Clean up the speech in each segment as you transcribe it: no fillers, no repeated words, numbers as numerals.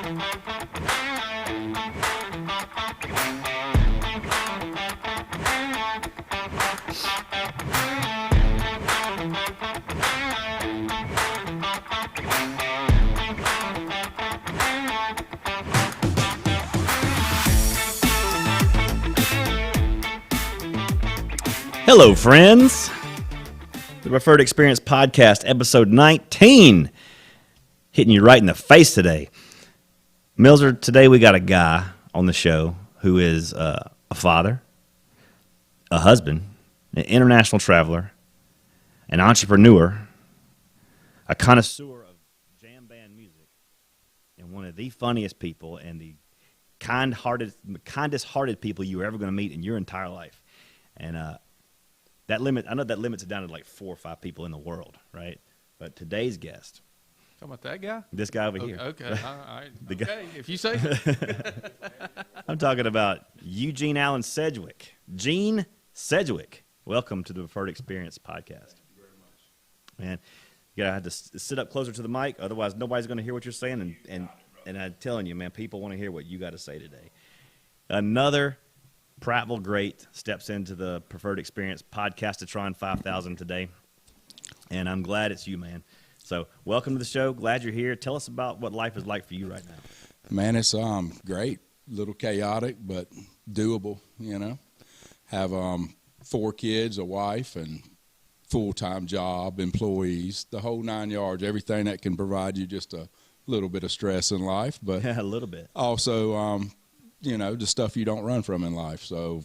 Hello, friends. The Preferred Experience Podcast, episode 19. Hitting you right in the face today. Millzer, today we got a guy on the show who is a father, a husband, an international traveler, an entrepreneur, a connoisseur of jam band music, and one of the funniest people and the kindest-hearted people you were ever going to meet in your entire life. And I know that limits it down to like 4 or 5 people in the world, right? But today's guest. Talking about that guy? This guy over here. Okay, all right. Guy. If you say so. I'm talking about Eugene Allen Sedgwick. Gene Sedgwick. Welcome to the Preferred Experience Podcast. Thank you very much. Man, you gotta have to sit up closer to the mic, otherwise nobody's gonna hear what you're saying. And I'm telling you, man, people want to hear what you got to say today. Another Prattville great steps into the Preferred Experience Podcastatron 5000 today, and I'm glad it's you, man. So welcome to the show. Glad you're here. Tell us about what life is like for you right now. Man, it's great. A little chaotic, but doable, you know. Have 4 kids, a wife, and full-time job, employees, the whole 9 yards, everything that can provide you just a little bit of stress in life. But Yeah, a little bit. Also, you know, the stuff you don't run from in life. So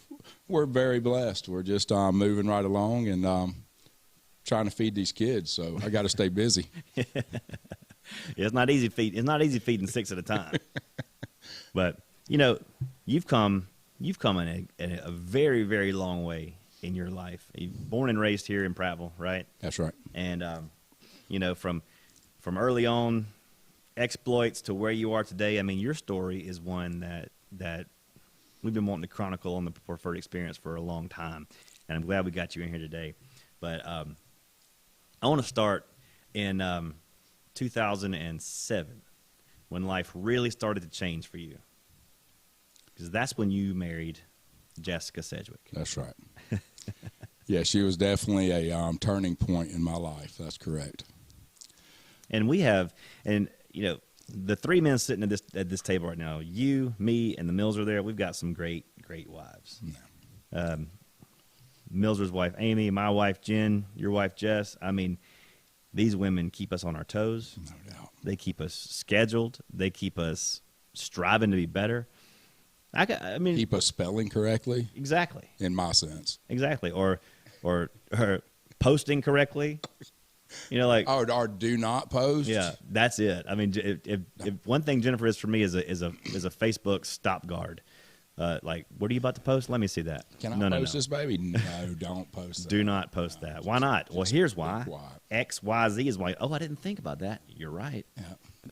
we're very blessed. We're just moving right along and trying to feed these kids. So I got to stay busy. Yeah, it's not easy feeding 6 at a time. But you know, you've come in a very, very long way in your life. You're born and raised here in Prattville, right? That's right. And you know, from early on exploits to where you are today. I mean, your story is one that we've been wanting to chronicle on the Preferred Experience for a long time, and I'm glad we got you in here today. But I want to start in 2007 when life really started to change for you, because that's when you married Jessica Sedgwick. That's right. Yeah, she was definitely a turning point in my life. That's correct. And you know, the 3 men sitting at this table right now, you, me, and the Millzer there, we've got some great wives. Yeah. Millzer's wife, Amy, my wife, Jen, your wife, Jess. I mean, these women keep us on our toes. No doubt. They keep us scheduled. They keep us striving to be better. I mean, Keep us spelling correctly. Exactly. In my sense. Exactly. Or posting correctly. You know, like or do not post. Yeah, that's it. I mean, if one thing Jennifer is for me is a Facebook stop guard. Like, what are you about to post? Let me see that. Can I post this, baby? No, don't post that. Do not post that. Why not? Well, here's why. Why. X, Y, Z is why. Oh, I didn't think about that. You're right. Yeah.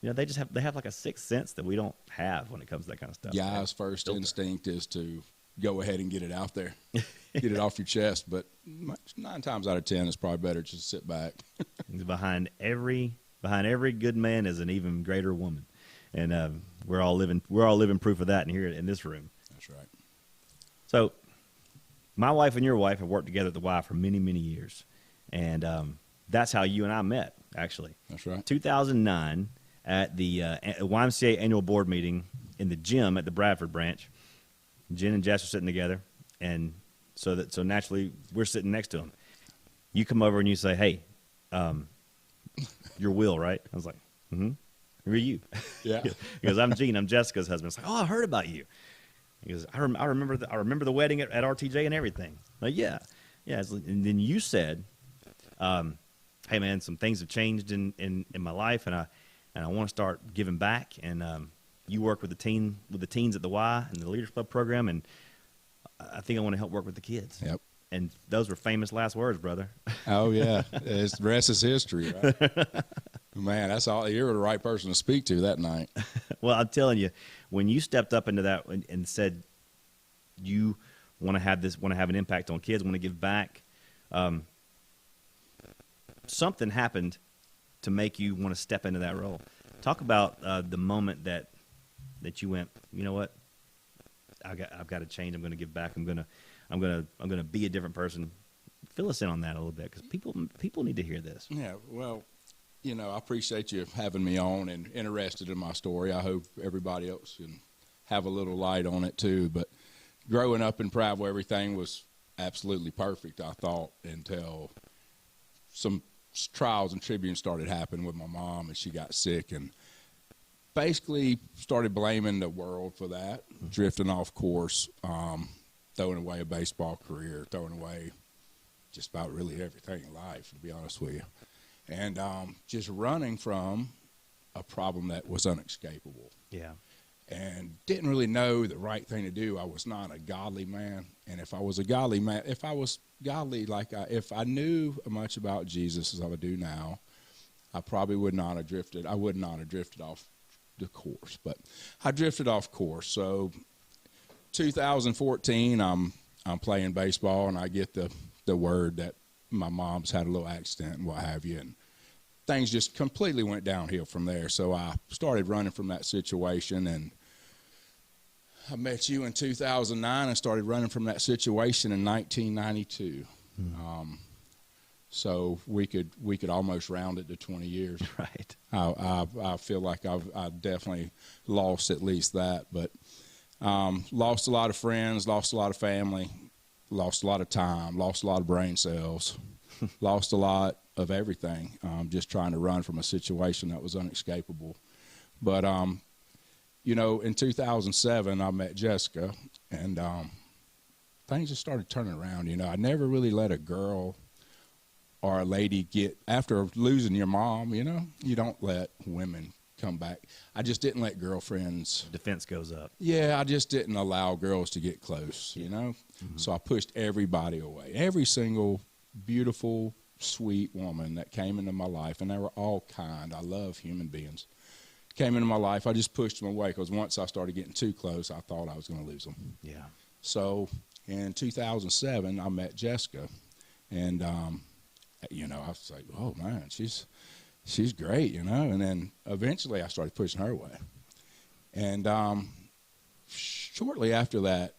You know, they have like a sixth sense that we don't have when it comes to that kind of stuff. Guy's first instinct is to go ahead and get it out there, get it off your chest. But 9 times out of 10, it's probably better just to sit back. Behind every good man is an even greater woman, and we're all living proof of that in here in this room. That's right. So, my wife and your wife have worked together at the Y for many, many years, and that's how you and I met. Actually, That's right. 2009 at the YMCA annual board meeting in the gym at the Bradford branch. Jen and Jess are sitting together, and so naturally we're sitting next to them. You come over and you say, "Hey, you're Will, right?" I was like, "Mm-hmm. Who are you?" Yeah. Because I'm Gene. I'm Jessica's husband. It's like, "Oh, I heard about you." He goes, I remember the wedding at RTJ and everything." Like, yeah. And then you said, "Hey, man, some things have changed in my life, and I want to start giving back." And you work with the teens at the Y and the Leaders Club program, and I think I want to help work with the kids. Yep. And those were famous last words, brother. Oh yeah, the rest is history, right? Man, that's all. You're the right person to speak to that night. Well, I'm telling you, when you stepped up into that and said you want to have an impact on kids, want to give back, something happened to make you want to step into that role. Talk about the moment that that you went, you know what? I've got to change. I'm going to give back. I'm going to be a different person. Fill us in on that a little bit, because people need to hear this. Yeah, well, I appreciate you having me on and interested in my story. I hope everybody else can have a little light on it too. But growing up in Prattville, everything was absolutely perfect, I thought, until some trials and tribulations started happening with my mom, and she got sick, and basically started blaming the world for that, drifting off course, throwing away a baseball career, throwing away just about really everything in life, to be honest with you, and just running from a problem that was unescapable. Yeah. And didn't really know the right thing to do. I was not a godly man, and if I was a godly man, if I was godly, if I knew much about Jesus as I do now, I probably would not have drifted. I would not have drifted off the course, but I drifted off course. So 2014, I'm playing baseball, and I get the word that my mom's had a little accident and what have you, and things just completely went downhill from there. So I started running from that situation, and I met you in 2009 and started running from that situation in 1992. So we could almost round it to 20 years. Right. I feel like I've definitely lost at least that, but lost a lot of friends, lost a lot of family, lost a lot of time, lost a lot of brain cells, lost a lot of everything, just trying to run from a situation that was unescapable. But, in 2007, I met Jessica, and things just started turning around. I never really let a girl or a lady after losing your mom, you don't let women come back. I just didn't let girlfriends. Defense goes up. Yeah, I just didn't allow girls to get close, So I pushed everybody away. Every single beautiful, sweet woman that came into my life, and they were all kind. I love human beings. Came into my life, I just pushed them away, because once I started getting too close, I thought I was going to lose them. Yeah. So in 2007, I met Jessica, and I was like, oh man, she's great, and then eventually I started pushing her away, and shortly after that,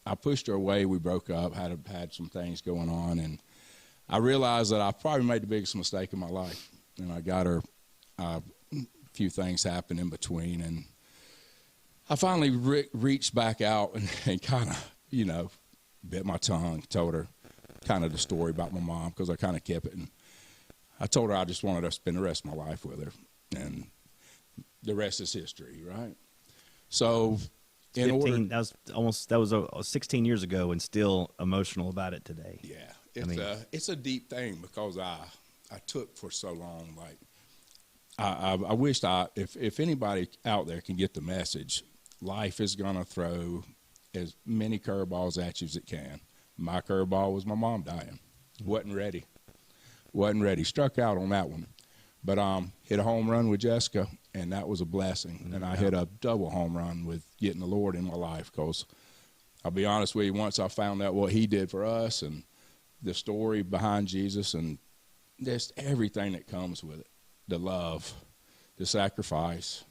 I pushed her away. We broke up, had some things going on, and I realized that I probably made the biggest mistake of my life, and I got her. A few things happened in between, and I finally reached back out and kind of, bit my tongue, told her kind of the story about my mom, because I kind of kept it, and I told her I just wanted to spend the rest of my life with her, and the rest is history, right? So, that was 16 years ago, and still emotional about it today. Yeah, it's a deep thing, because I took for so long. Like I wished if anybody out there can get the message, life is gonna throw as many curveballs at you as it can. My curveball was my mom dying. Wasn't ready. Struck out on that one, but hit a home run with Jessica, and that was a blessing. And I hit a double home run with getting the Lord in my life, because I'll be honest with you, once I found out what He did for us and the story behind Jesus and just everything that comes with it, the love, the sacrifice,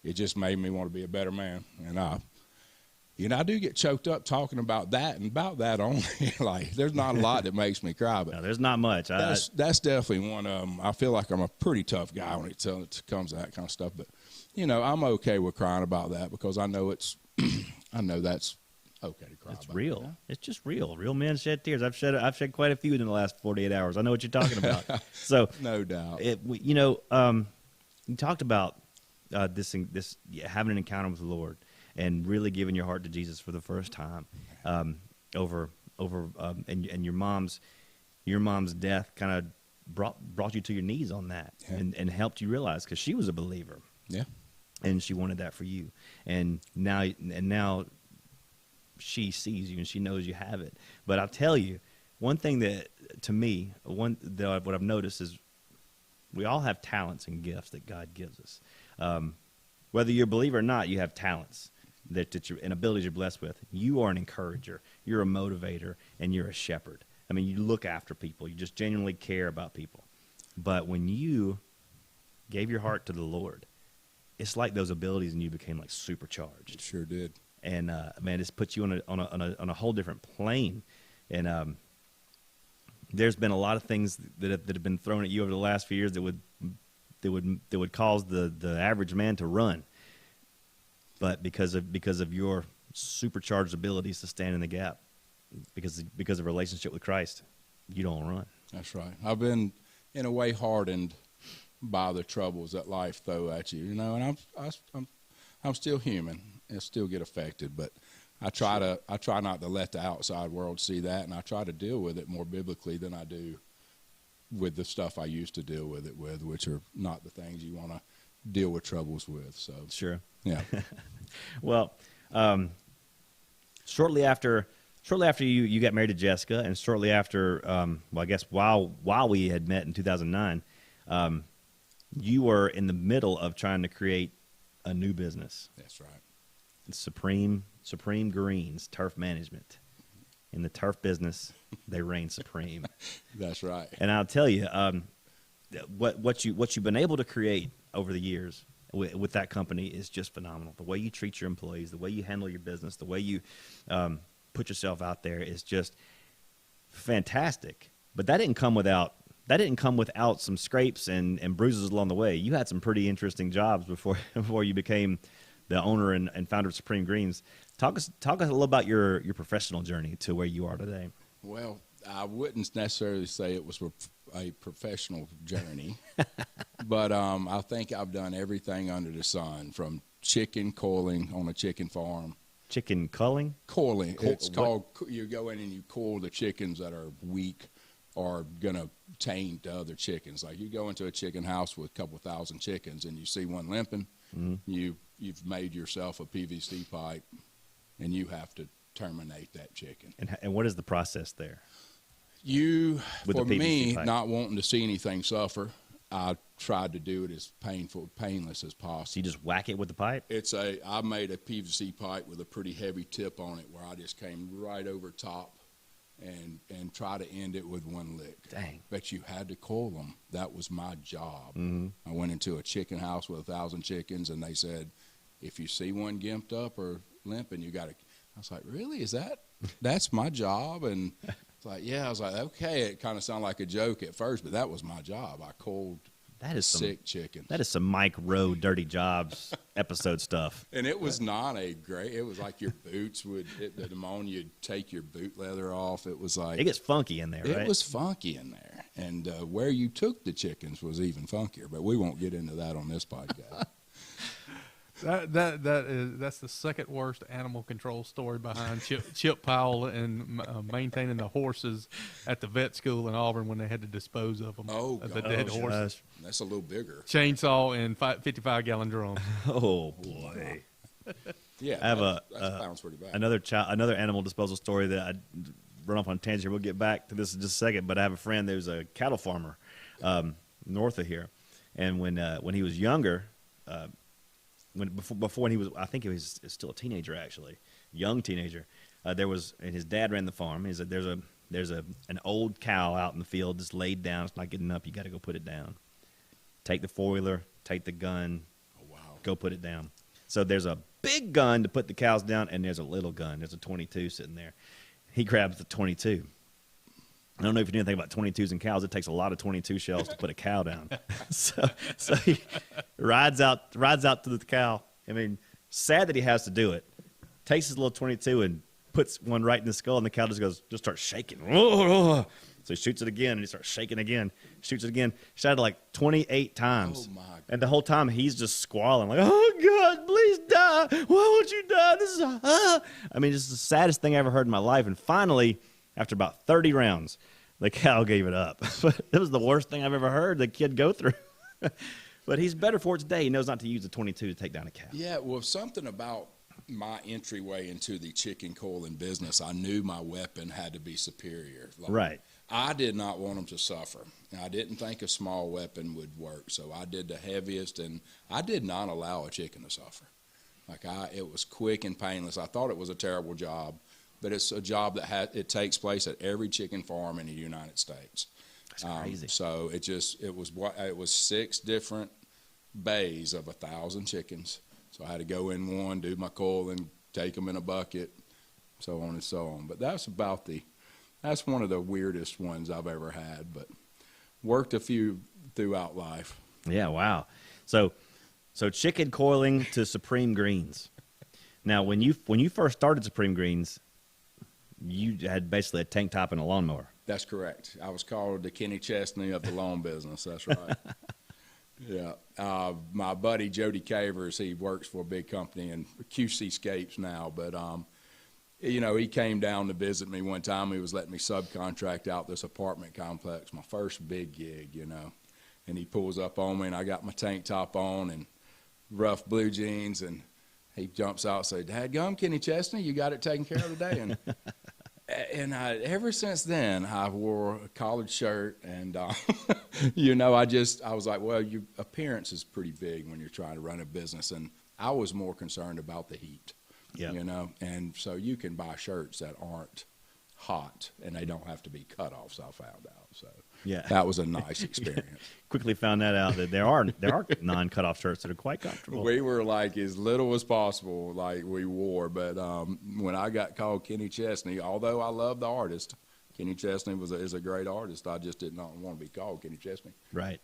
it just made me want to be a better man. And I do get choked up talking about that and about that only. Like, there's not a lot that makes me cry, but No, there's not much. that's definitely one of them. I feel like I'm a pretty tough guy when it comes to that kind of stuff. But, I'm okay with crying about that, because I know I know that's okay to cry It's about. real. Yeah. It's just real. Real men shed tears. I've shed quite a few in the last 48 hours. I know what you're talking about. So No doubt. You talked about this having an encounter with the Lord and really giving your heart to Jesus for the first time, and your mom's death kind of brought you to your knees on that, and helped you realize, because she was a believer. Yeah. And she wanted that for you, and now she sees you and she knows you have it. But I'll tell you, one thing that, to me, what I've noticed is we all have talents and gifts that God gives us. Whether you're a believer or not, you have talents and abilities you're blessed with. You are an encourager, you're a motivator, and you're a shepherd. I mean, you look after people. You just genuinely care about people. But when you gave your heart to the Lord, it's like those abilities in you became like supercharged. It sure did. And man, it's put you on a whole different plane. And there's been a lot of things that have been thrown at you over the last few years that would cause the average man to run. But because of your supercharged abilities to stand in the gap, because of relationship with Christ, you don't run. That's right. I've been in a way hardened by the troubles that life throw at you, and I'm still human and still get affected, but I try not to let the outside world see that, and I try to deal with it more biblically than I do with the stuff I used to deal with it with, which are not the things you want to deal with troubles with. So sure, yeah. Well, shortly after you got married to Jessica, and shortly after, I guess while we had met in 2009, you were in the middle of trying to create a new business. That's right. Supreme Greens Turf Management. In the turf business, they reign supreme. That's right. And I'll tell you, what you've been able to create over the years with that company is just phenomenal. The way you treat your employees, the way you handle your business, the way you put yourself out there is just fantastic. But that didn't come without some scrapes and bruises along the way. You had some pretty interesting jobs before you became the owner and founder of Supreme Greens. Talk us a little about your professional journey to where you are today. Well, I wouldn't necessarily say it was a professional journey, but I think I've done everything under the sun, from chicken coiling on a chicken farm. Chicken culling? Coiling. It's called, you go in and you coil the chickens that are weak or going to taint other chickens. Like you go into a chicken house with a couple thousand chickens and you see one limping, you've made yourself a PVC pipe, and you have to terminate that chicken. And what is the process there? For me, not wanting to see anything suffer, I tried to do it as painless as possible. So you just whack it with the pipe? I made a PVC pipe with a pretty heavy tip on it where I just came right over top and try to end it with one lick. Dang. But you had to coil them. That was my job. Mm-hmm. I went into a chicken house with 1,000 chickens, and they said, if you see one gimped up or limping, you got to. I was like, really? That's my job? And it's like, yeah. I was like, okay. It kind of sounded like a joke at first, but that was my job. I coiled sick chickens. That is some Mike Rowe Dirty Jobs episode stuff. And it was not it was like your boots would hit the demon, you'd take your boot leather off. It was like. It gets funky in there, right? It was funky in there. And where you took the chickens was even funkier, but we won't get into that on this podcast. That's the second worst animal control story behind Chip Powell and maintaining the horses at the vet school in Auburn when they had to dispose of them. Oh, the dead horses. That's a little bigger. Chainsaw and 55-gallon drums. Oh boy. Yeah, I have that sounds pretty bad. another animal disposal story that I run off on a tangent. We'll get back to this in just a second. But I have a friend who's a cattle farmer north of here, and when he was younger. Before when he was, I think he was still a teenager, actually, young teenager. And his dad ran the farm. He said, "There's an old cow out in the field, just laid down. It's not getting up. You got to go put it down. Take the 4-wheeler, take the gun, go put it down." So there's a big gun to put the cows down, and there's a little gun. There's a 22 sitting there. He grabs the 22. I don't know if you know anything about 22s and cows. It takes a lot of 22 shells to put a cow down. so he rides out to the cow. I mean, sad that he has to do it. Takes his little 22 and puts one right in the skull, and the cow just starts shaking. So he shoots it again, and he starts shaking again. Shoots it again. Shot it like 28 times. Oh, my God. And the whole time he's just squalling like, "Oh God, please die! Why won't you die? This is I mean, it's the saddest thing I ever heard in my life." And finally, after about 30 rounds, the cow gave it up. But it was the worst thing I've ever heard the kid go through. But he's better for it today. He knows not to use the 22 to take down a cow. Yeah, well, something about my entryway into the chicken coiling business, I knew my weapon had to be superior. Right. I did not want them to suffer. I didn't think a small weapon would work, so I did the heaviest, and I did not allow a chicken to suffer. It was quick and painless. I thought it was a terrible job. But it's a job that it takes place at every chicken farm in the United States. That's crazy. So it was 6 different bays of 1,000 chickens. So I had to go in one, do my coiling, take them in a bucket, so on and so on. But that's one of the weirdest ones I've ever had, but worked a few throughout life. Yeah, wow. So chicken coiling to Supreme Greens. Now, when you first started Supreme Greens, you had basically a tank top and a lawnmower. That's correct. I was called the Kenny Chesney of the lawn business. That's right. Yeah. My buddy Jody Cavers, he works for a big company in QC Scapes now, but he came down to visit me one time. He was letting me subcontract out this apartment complex, my first big gig, and he pulls up on me, and I got my tank top on and rough blue jeans, and he jumps out and says, "Dadgum, Kenny Chesney, you got it taken care of today." And ever since then, I wore a collared shirt, and I was like, well, your appearance is pretty big when you're trying to run a business, and I was more concerned about the heat, and so you can buy shirts that aren't hot, and they don't have to be cut offs. I found out, so that was a nice experience. Quickly found that out that there are non-cut off shirts that are quite comfortable. We were like as little as possible, like we wore. But when I got called Kenny Chesney, although I love the artist, Kenny Chesney is a great artist. I just did not want to be called Kenny Chesney. Right.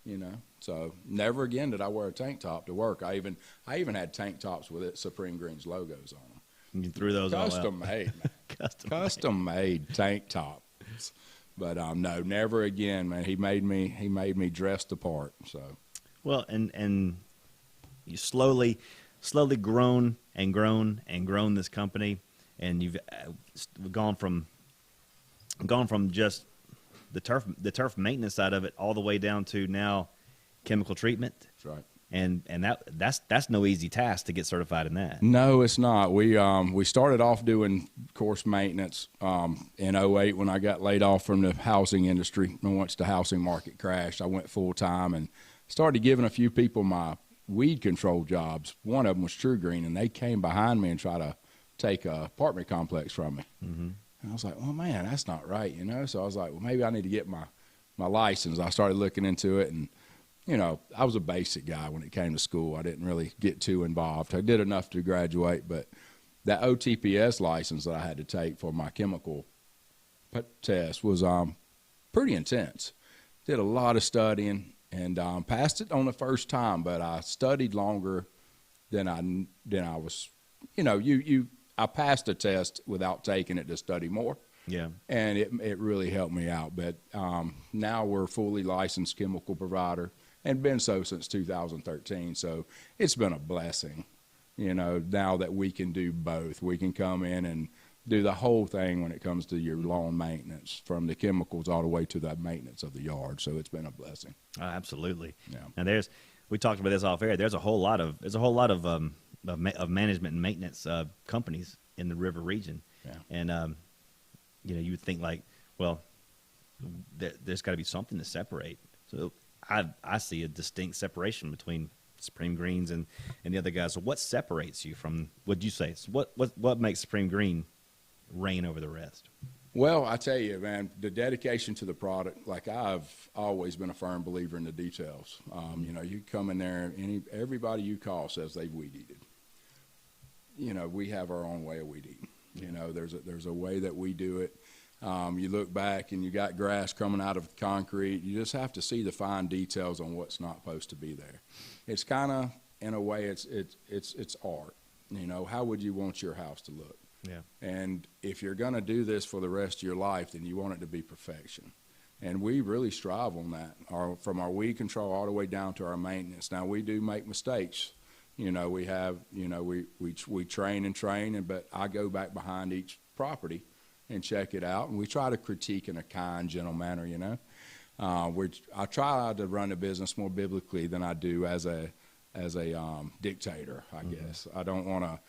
So never again did I wear a tank top to work. I even had tank tops with Supreme Greens logos on them. You threw those all out. Custom made, man. Custom made tank tops. But no, never again, man. He made me dressed apart. So, well, and you slowly grown this company, and you've gone from just the turf maintenance side of it all the way down to now chemical treatment. That's right. And that's no easy task to get certified in that. No, it's not. We started off doing course maintenance in 2008 when I got laid off from the housing industry. And once the housing market crashed, I went full time and started giving a few people my weed control jobs. One of them was True Green, and they came behind me and tried to take a apartment complex from me. Mm-hmm. And I was like, well, man, that's not right, So I was like, well, maybe I need to get my license. I started looking into it, and I was a basic guy when it came to school. I didn't really get too involved. I did enough to graduate, but that OTPS license that I had to take for my chemical test was pretty intense. Did a lot of studying and passed it on the first time, but I studied longer than I was. I passed the test without taking it to study more. Yeah. And it really helped me out. But now we're a fully licensed chemical provider, and been so since 2013. So it's been a blessing, now that we can do both. We can come in and do the whole thing when it comes to your lawn maintenance, from the chemicals all the way to the maintenance of the yard. So it's been a blessing. Absolutely. Yeah. And we talked about this off air. There's a whole lot of management and maintenance companies in the river region. Yeah. And you would think like, well, there's got to be something to separate. So I see a distinct separation between Supreme Greens and the other guys. So what separates you from, what'd you say? So what makes Supreme Green reign over the rest? Well, I tell you, man, the dedication to the product, like I've always been a firm believer in the details. You come in there, everybody you call says they've weed eated. We have our own way of weed eating. There's a way that we do it. You look back and you got grass coming out of concrete. You just have to see the fine details on what's not supposed to be there. It's kind of, in a way, it's art. How would you want your house to look? Yeah. And if you're going to do this for the rest of your life, then you want it to be perfection. And we really strive on that, from our weed control all the way down to our maintenance. Now, we do make mistakes. We have, we train, but I go back behind each property and check it out, and we try to critique in a kind, gentle manner. I try to run the business more biblically than I do as a dictator. I guess I don't want to.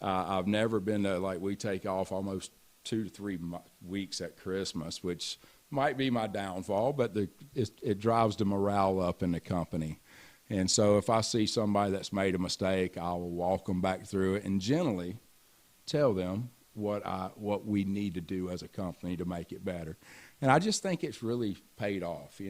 I've never been to, like, we take off almost 2 to 3 weeks at Christmas, which might be my downfall, but it drives the morale up in the company. And so if I see somebody that's made a mistake, I will walk them back through it and gently tell them what we need to do as a company to make it better. And I just think it's really paid off,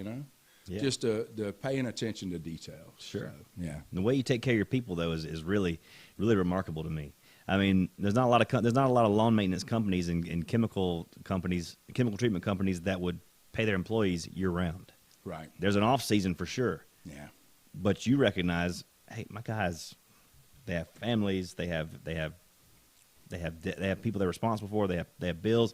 Yeah. Just the paying attention to details. Sure. So, yeah. The way you take care of your people, though, is really, really remarkable to me. I mean, there's not a lot of lawn maintenance companies and chemical treatment companies that would pay their employees year round. Right. There's an off season for sure. Yeah. But you recognize, hey, my guys, they have families, they have people they're responsible for, they have bills.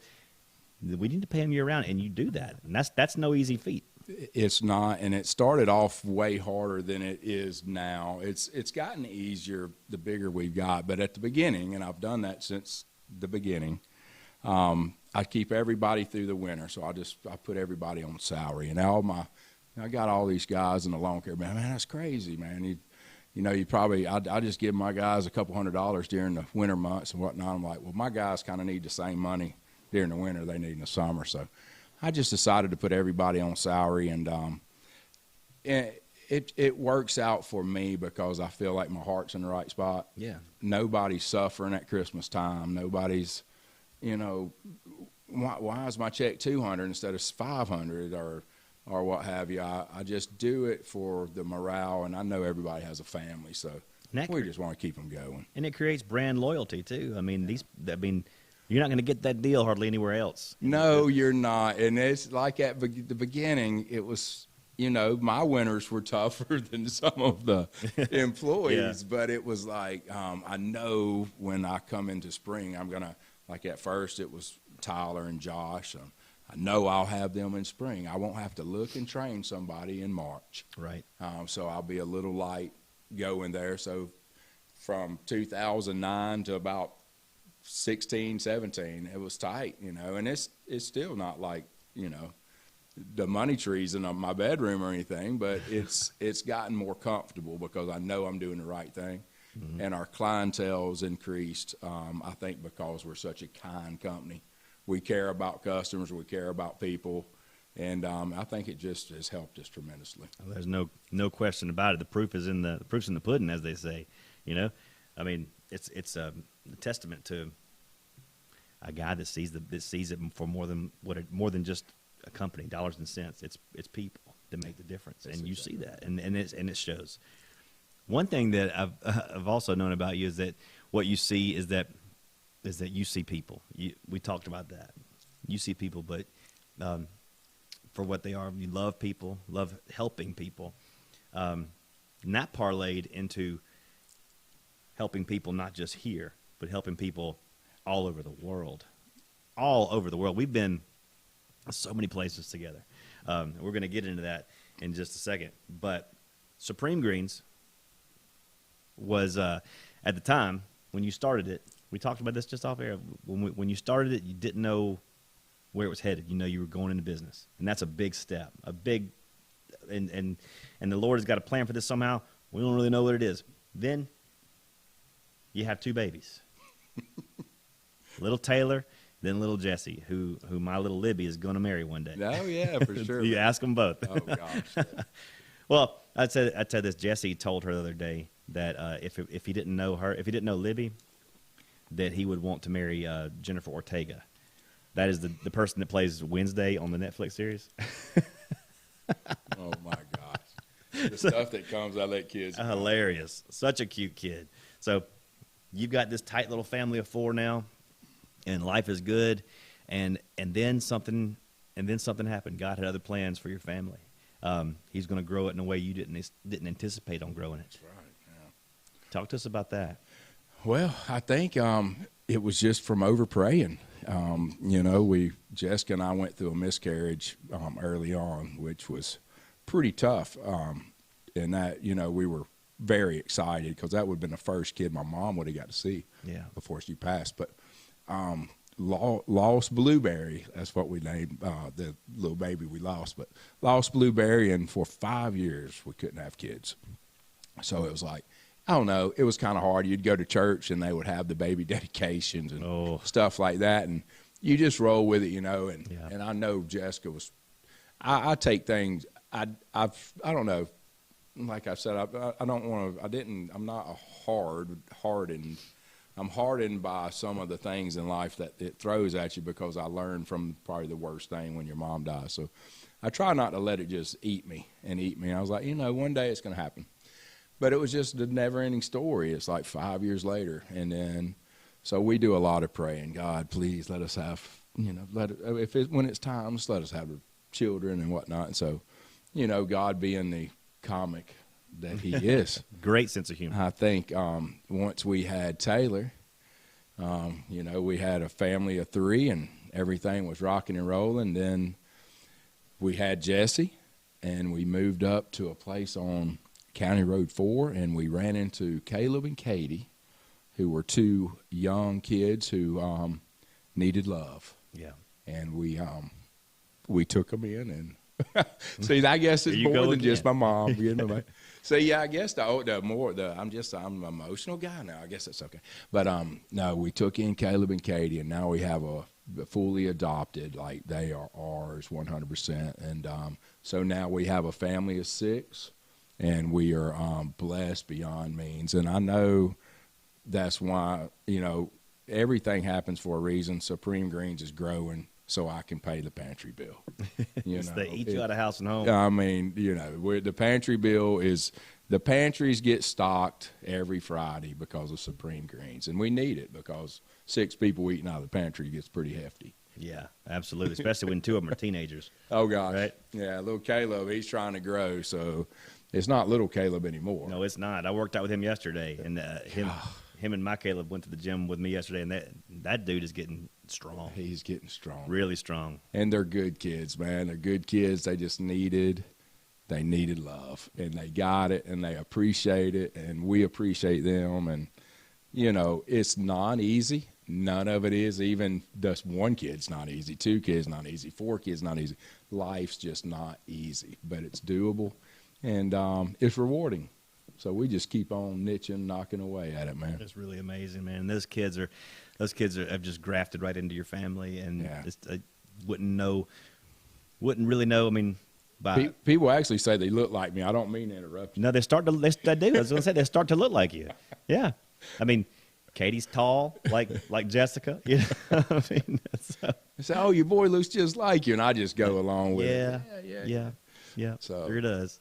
We need to pay them year round, and you do that, and that's no easy feat. It's not, and it started off way harder than it is now. It's gotten easier the bigger we've got, but at the beginning, and I've done that since the beginning, I keep everybody through the winter, so I put everybody on salary, and I got all these guys in the lawn care. Man, that's crazy, man. I just give my guys a couple $100 during the winter months and whatnot. I'm like, well, my guys kind of need the same money during the winter they need in the summer. So I just decided to put everybody on salary, and it works out for me because I feel like my heart's in the right spot. Yeah. Nobody's suffering at Christmas time. Nobody's, why is my check $200 instead of $500 or what have you? I just do it for the morale, and I know everybody has a family, so we just want to keep them going. And it creates brand loyalty too. I mean, you're not going to get that deal hardly anywhere else. No, you're not. And it's like at the beginning, it was, my winters were tougher than some of the employees, but it was like, I know when I come into spring, I'm going to, like at first it was Tyler and Josh. I know I'll have them in spring. I won't have to look and train somebody in March. Right. So I'll be a little light going there. So from 2009 to about 16, 17, it was tight, and it's still not like, the money trees in my bedroom or anything, but it's gotten more comfortable because I know I'm doing the right thing. Mm-hmm. And our clientele's increased, I think, because we're such a kind company. We care about customers, we care about people, and I think it just has helped us tremendously. Well, there's no question about it. The proof's in the pudding, as they say. I mean, it's a testament to a guy that sees it for more than just a company, dollars and cents. It's people that make the difference, and you see that, and it shows. One thing that I've also known about you is that what you see is that you see people. We talked about that. You see people, but for what they are, you love people, love helping people, and that parlayed into helping people not just here, but helping people all over the world. All over the world. We've been so many places together. We're going to get into that in just a second. But Supreme Greens was, at the time, when you started it, we talked about this just off air. When you started it, you didn't know where it was headed. You were going into business. And that's a big step. And the Lord has got a plan for this somehow. We don't really know what it is. Then you have two babies. Little Taylor, then little Jesse, who my little Libby is going to marry one day. Oh, yeah, for sure. You ask them both. Oh, gosh. Yeah. Well, I'd say this. Jesse told her the other day that if he didn't know Libby, that he would want to marry Jennifer Ortega. That is the person that plays Wednesday on the Netflix series. Oh, my gosh. The stuff that comes out of that kid's hilarious. Such a cute kid. So you've got this tight little family of four now, and life is good. And then something happened. God had other plans for your family. He's going to grow it in a way you didn't anticipate on growing it. That's right. Yeah. Talk to us about that. Well, I think it was just from over praying. Jessica and I went through a miscarriage early on, which was pretty tough. And that, we were very excited because that would have been the first kid my mom would have got to see before she passed. But lost Blueberry, that's what we named the little baby we lost. But lost Blueberry, and for 5 years we couldn't have kids. So it was like, I don't know, it was kind of hard. You'd go to church and they would have the baby dedications and stuff like that, and you just roll with it, and I know Jessica was, I take things, I don't know, like I said, I'm not a hardened I'm hardened by some of the things in life that it throws at you because I learned from probably the worst thing when your mom dies. So I try not to let it just eat me. I was like, one day it's going to happen. But it was just a never-ending story. It's like 5 years later. And then, so we do a lot of praying. God, please let us have, when it's time, just let us have children and whatnot. And so, God being the comic that he is. Great sense of humor. I think once we had Taylor, we had a family of 3 and everything was rocking and rolling. Then we had Jesse, and we moved up to a place on County Road 4, and we ran into Caleb and Katie, who were 2 young kids who needed love. Yeah. And we took them in, and see, I guess it's more than just my mom. So yeah, I guess I'm an emotional guy now. I guess that's okay. But no, we took in Caleb and Katie, and now we have a fully adopted, like they are ours 100%. And so now we have a family of 6, and we are blessed beyond means. And I know that's why, everything happens for a reason. Supreme Greens is growing so I can pay the pantry bill. They eat you out of house and home. I mean, the pantry bill is, the pantries get stocked every Friday because of Supreme Greens. And we need it because 6 people eating out of the pantry gets pretty hefty. Yeah, absolutely, especially when 2 of them are teenagers. Oh, gosh. Right? Yeah, little Caleb, he's trying to grow, so it's not little Caleb anymore. No, it's not. I worked out with him yesterday, and him and my Caleb went to the gym with me yesterday, and that dude is getting strong. He's getting strong. Really strong. And they're good kids, man. They're good kids. They just needed love, and they got it, and they appreciate it, and we appreciate them. And, it's not easy. None of it is. Even just 1 kid's not easy, 2 kids not easy, 4 kids not easy. Life's just not easy, but it's doable, and it's rewarding. So we just keep on niching, knocking away at it, man. It's really amazing, man. And those kids have just grafted right into your family, and wouldn't really know. I mean, people actually say they look like me. I don't mean to interrupt you. No, they do. I was going to say they start to look like you. Yeah, I mean, Katie's tall, like Jessica. I mean, so. They say, "Oh, your boy looks just like you," and I just go along with it. Yeah. So sure does.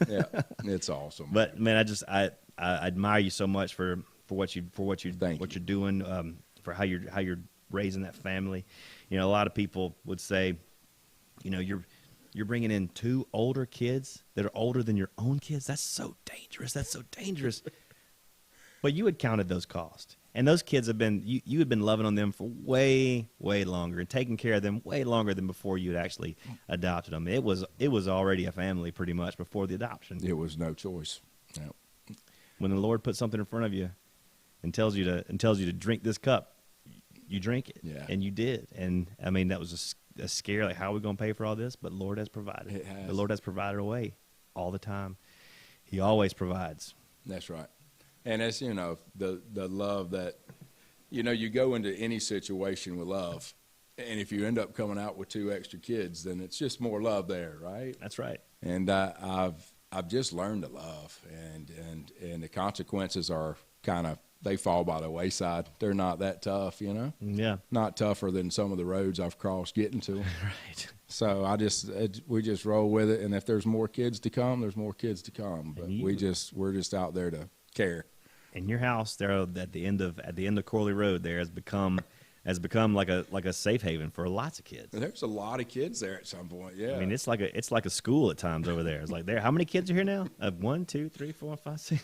Yeah, it's awesome. But man, I admire you so much for what you're doing, for how you're raising that family. A lot of people would say, you're bringing in 2 older kids that are older than your own kids. That's so dangerous. But you had counted those costs, and those kids have been you had been loving on them for way longer and taking care of them way longer than before you had actually adopted them. It was already a family pretty much before the adoption. It was no choice. Yep. When the Lord puts something in front of you and tells you to drink this cup, you drink it. Yeah. And you did. And I mean, that was a scare, like, how are we going to pay for all this? But the Lord has provided. It has. The Lord has provided a way all the time. He always provides. That's right. And it's, the love that, you go into any situation with love, and if you end up coming out with 2 extra kids, then it's just more love there, right? That's right. And I've just learned to love, and the consequences are they fall by the wayside. They're not that tough, Yeah. Not tougher than some of the roads I've crossed getting to them. Right. So we just roll with it, and if there's more kids to come, there's more kids to come. But we're just out there to care. And your house there at the end of Corley Road there has become like a safe haven for lots of kids. There's a lot of kids there at some point. Yeah. I mean, it's like a school at times over there. It's like how many kids are here now? 1, 2, 3, 4, 5, 6.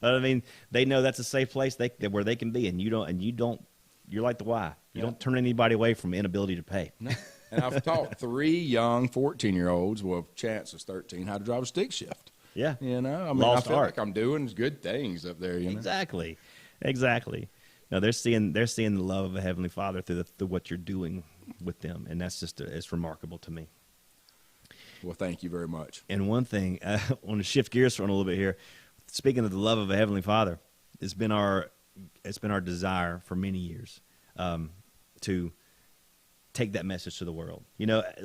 I mean, they know that's a safe place where they can be, and you don't. You're like the Y. You don't turn anybody away from inability to pay. No. And I've taught 3 young 14-year-olds, well, Chance is 13, how to drive a stick shift. Yeah. I mean, Lost I feel art. like I'm doing good things up there. Exactly. No, they're seeing the love of a Heavenly Father through what you're doing with them, and that's just it's remarkable to me. Well, thank you very much. And one thing, I want to shift gears for a little bit here. Speaking of the love of a Heavenly Father, it's been our desire for many years to take that message to the world.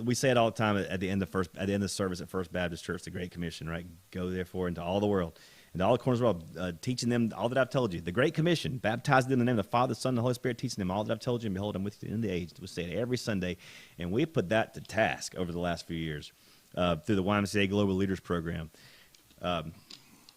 We say it all the time at the end of service at First Baptist Church, the Great Commission, right? Go therefore into all the world. and all the corners of the world, teaching them all that I've told you. The Great Commission, baptize them in the name of the Father, the Son, and the Holy Spirit, teaching them all that I've told you, and behold, I'm with you in the age. We say it every Sunday, and we put that to task over the last few years through the YMCA Global Leaders Program.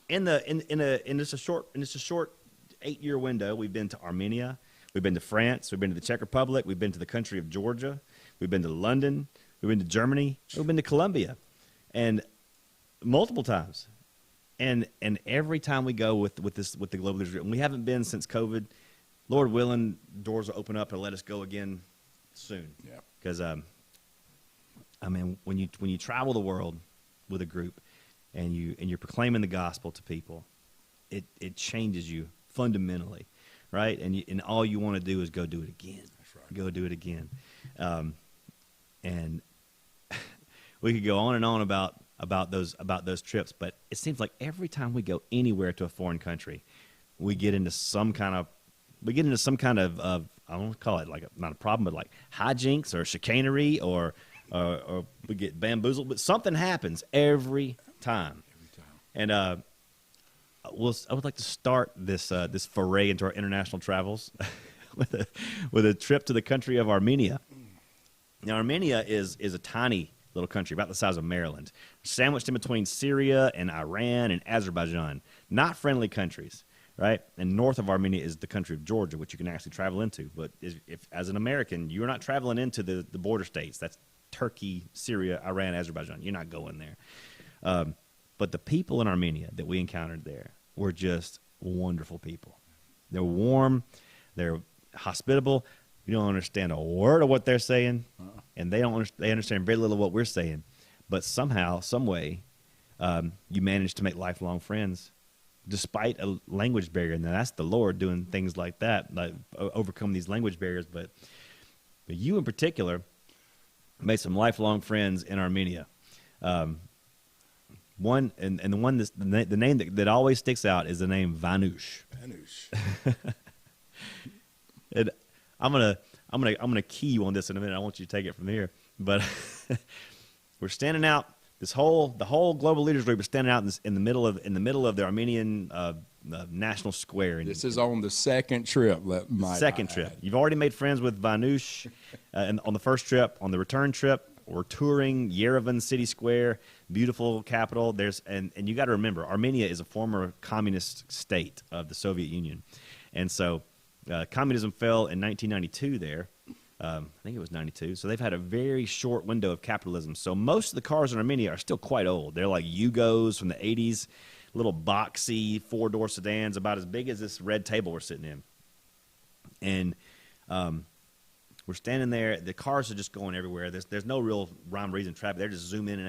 In just a short 8-year window, we've been to Armenia, we've been to France, we've been to the Czech Republic, we've been to the country of Georgia, we've been to London, we've been to Germany, we've been to Colombia, and multiple times. And every time we go with the Global Leaders Group, and we haven't been since COVID, Lord willing, doors will open up and let us go again soon. Yeah. Because when you travel the world with a group and you're proclaiming the gospel to people, it changes you fundamentally, right? And all you want to do is go do it again. That's right. Go do it again. And we could go on and on about those trips, but it seems like every time we go anywhere to a foreign country, we get into some kind of I don't want to call it like not a problem, but like hijinks or chicanery or we get bamboozled, but something happens every time. And I would like to start this foray into our international travels with a trip to the country of Armenia. Now, Armenia is a tiny little country, about the size of Maryland, sandwiched in between Syria and Iran and Azerbaijan. Not friendly countries, right? And north of Armenia is the country of Georgia, which you can actually travel into. But if as an American, you're not traveling into the border states. That's Turkey, Syria, Iran, Azerbaijan. You're not going there. But the people in Armenia that we encountered there were just wonderful people. They're warm. They're hospitable. You don't understand a word of what they're saying, and they understand very little of what we're saying. But somehow, some way, you manage to make lifelong friends despite a language barrier. And that's the Lord doing things like that, like overcome these language barriers. But you in particular made some lifelong friends in Armenia. One and the one the name that always sticks out is the name Vanush. Vanush. And I'm gonna key you on this in a minute. I want you to take it from here. But we're standing out. The whole global leaders group is standing out in the middle of the Armenian national square. And This is on the second trip. Second trip. You've already made friends with Vanush, and on the first trip. On the return trip, we're touring Yerevan City Square, beautiful capital. And you got to remember, Armenia is a former communist state of the Soviet Union, and so communism fell in 1992 there. I think it was 92. So they've had a very short window of capitalism. So most of the cars in Armenia are still quite old. They're like Yugos from the 80s, little boxy 4-door sedans about as big as this red table we're sitting in. And we're standing there. The cars are just going everywhere. There's no real rhyme, reason, traffic. They're just zoom in and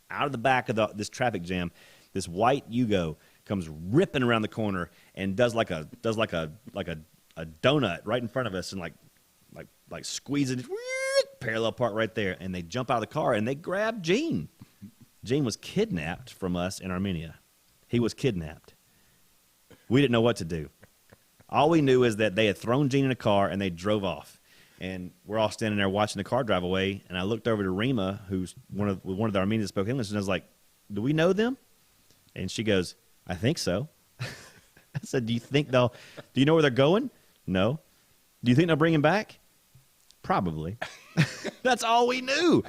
out of the back of this traffic jam. This white Yugo comes ripping around the corner and does like a donut right in front of us and like squeezing it, parallel park right there. And they jump out of the car and they grab Gene. Gene was kidnapped from us in Armenia. He was kidnapped. We didn't know what to do. All we knew is that they had thrown Gene in a car and they drove off. And we're all standing there watching the car drive away. And I looked over to Rima, who's one of the Armenians that spoke English, and I was like, "Do we know them?" And she goes, "I think so." I said, "Do you know where they're going?" "No." "Do you think they'll bring him back?" "Probably." That's all we knew.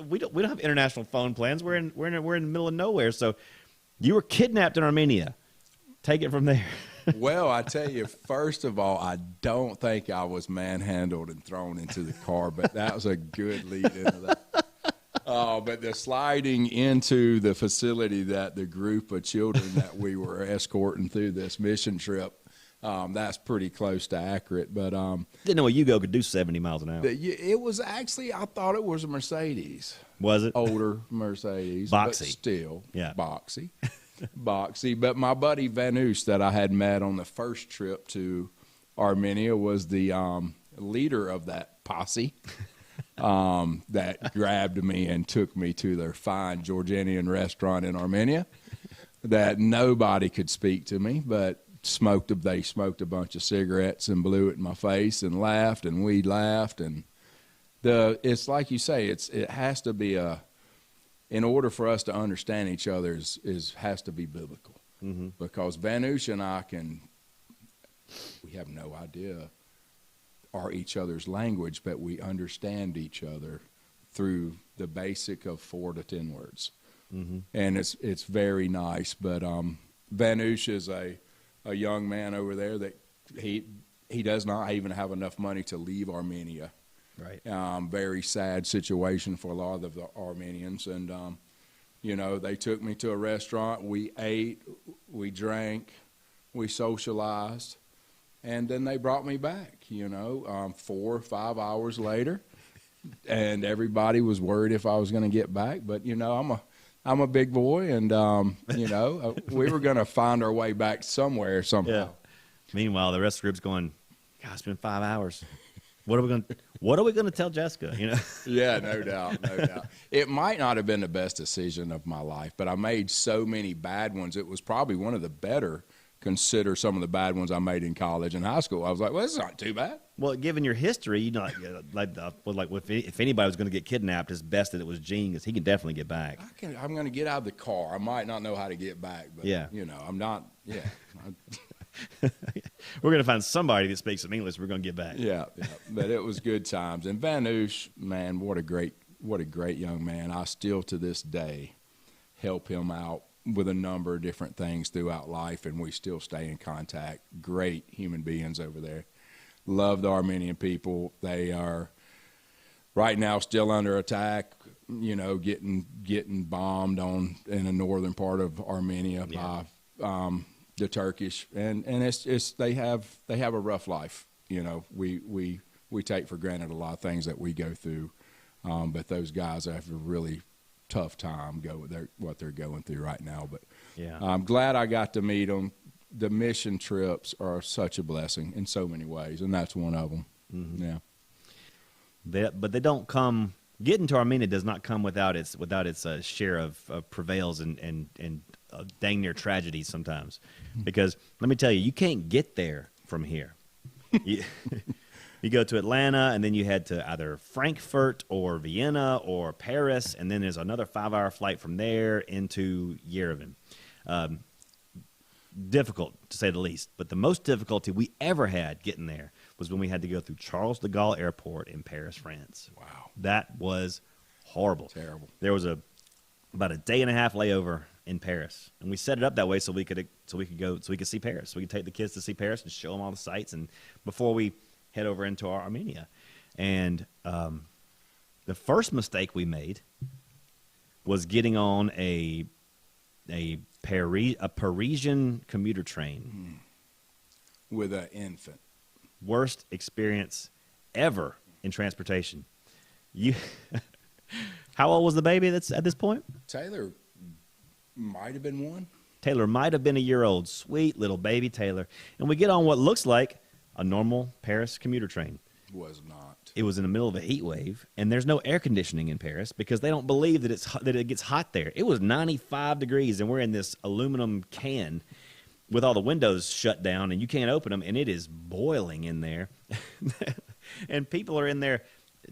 We don't have international phone plans. We're in the middle of nowhere. So you were kidnapped in Armenia. Take it from there. Well, I tell you, first of all, I don't think I was manhandled and thrown into the car, but that was a good lead into that. But the sliding into the facility that the group of children that we were escorting through this mission trip, that's pretty close to accurate. But Didn't know a Yugo could do 70 miles an hour. it was actually, I thought it was a Mercedes. Was it? Older Mercedes. Boxy. But still, Yeah. boxy. Boxy. But my buddy Vanush that I had met on the first trip to Armenia was the leader of that posse that grabbed me and took me to their fine Georgianian restaurant in Armenia that nobody could speak to me, but they smoked a bunch of cigarettes and blew it in my face and laughed, and we laughed. And it's like you say, it has to be in order for us to understand each other has to be biblical. because Vanush and I we have no idea each other's language, but we understand each other through the basic of 4 to 10 words. And it's very nice. But Vanush is a young man over there that he does not even have enough money to leave Armenia. Right. Very sad situation for a lot of the Armenians. And, they took me to a restaurant. We ate, we drank, we socialized, and then they brought me back, 4 or 5 hours later. And everybody was worried if I was going to get back. But, I'm a big boy, and, we were going to find our way back somewhere, somehow. Yeah. Meanwhile, the rest of the group's going, God, it's been 5 hours. What are we going to tell Jessica, Yeah, no doubt. It might not have been the best decision of my life, but I made so many bad ones. It was probably one of the better, consider some of the bad ones I made in college and high school. I was like, well, this is not too bad. Well, given your history, if anybody was going to get kidnapped, it's best that it was Gene, because he can definitely get back. I'm going to get out of the car. I might not know how to get back, but, I'm not, We're going to find somebody that speaks some English. We're going to get back. Yeah. But it was good times. And Vanush, man, what a great young man. I still to this day help him out with a number of different things throughout life, and we still stay in contact. Great human beings over there. Love the Armenian people. They are right now still under attack, getting bombed in the northern part of Armenia by the Turkish, and it's they have a rough life. We take for granted a lot of things that we go through, but those guys have a really tough time what they're going through right now. But I'm glad I got to meet them. The mission trips are such a blessing in so many ways, and that's one of them. Yeah. But they don't come. Getting to Armenia does not come without its share of prevails and dang near tragedies sometimes. Because let me tell you, you can't get there from here. You go to Atlanta, and then you head to either Frankfurt or Vienna or Paris, and then there's another 5-hour flight from there into Yerevan. Difficult, to say the least. But the most difficulty we ever had getting there was when we had to go through Charles de Gaulle Airport in Paris, France. Wow. That was horrible. Terrible. There was about a day and a half layover in Paris, and we set it up that way so we could see Paris. So we could take the kids to see Paris and show them all the sights, and before we head over into Armenia. And the first mistake we made was getting on a Parisian commuter train with an infant. Worst experience ever in transportation. How old was the baby that's at this point? Taylor might have been 1. Taylor might have been a year old. Sweet little baby Taylor. And we get on what looks like a normal Paris commuter train. Was not. It was in the middle of a heat wave, and there's no air conditioning in Paris because they don't believe that it gets hot there. It was 95 degrees, and we're in this aluminum can with all the windows shut down, and you can't open them, and it is boiling in there. And people are in there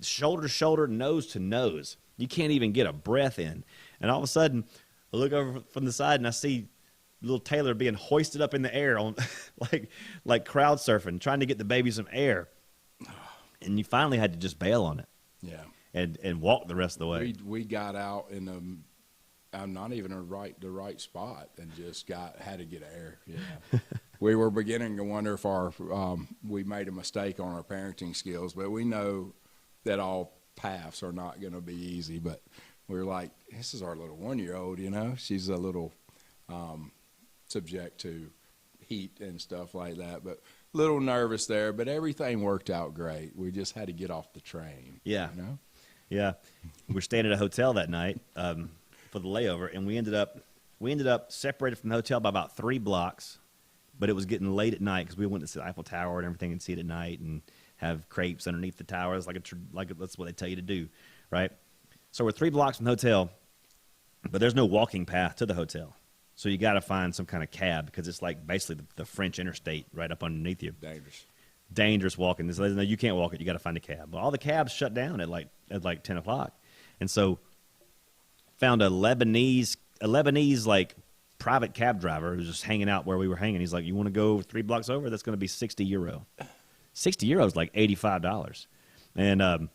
shoulder to shoulder, nose to nose. You can't even get a breath in. And all of a sudden, I look over from the side, and I see little Taylor being hoisted up in the air on like crowd surfing, trying to get the baby some air. And you finally had to just bail on it. Yeah. And walk the rest of the way. We got out in not even the right spot, and just had to get air. Yeah. We were beginning to wonder if we made a mistake on our parenting skills, but we know that all paths are not going to be easy. But we were like, this is our little 1-year-old, She's a little subject to heat and stuff like that, but a little nervous there. But everything worked out great. We just had to get off the train. Yeah. Yeah. We were staying at a hotel that night for the layover, and we ended up separated from the hotel by about 3 blocks, but it was getting late at night because we went to see the Eiffel Tower and everything and see it at night and have crepes underneath the towers like that's what they tell you to do, right? So we're 3 blocks from the hotel, but there's no walking path to the hotel. So you got to find some kind of cab because it's like basically the French interstate right up underneath you. Dangerous walking. No, you can't walk it. You got to find a cab. Well, all the cabs shut down at like 10 o'clock. And so found a Lebanese like private cab driver who was just hanging out where we were hanging. He's like, you want to go 3 blocks over? That's going to be 60 euro. 60 euro is like $85. And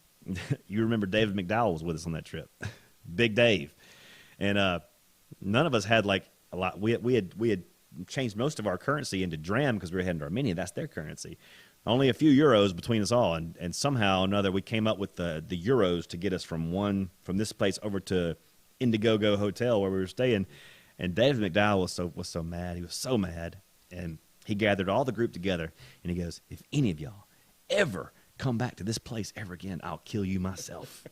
you remember David McDowell was with us on that trip. Big Dave. And none of us had like a lot. We had changed most of our currency into dram because we were heading to Armenia. That's their currency. Only a few euros between us all. And somehow or another, we came up with the euros to get us from this place over to Indiegogo Hotel where we were staying. And David McDowell was so mad. He was so mad. And he gathered all the group together. And he goes, if any of y'all ever come back to this place ever again, I'll kill you myself.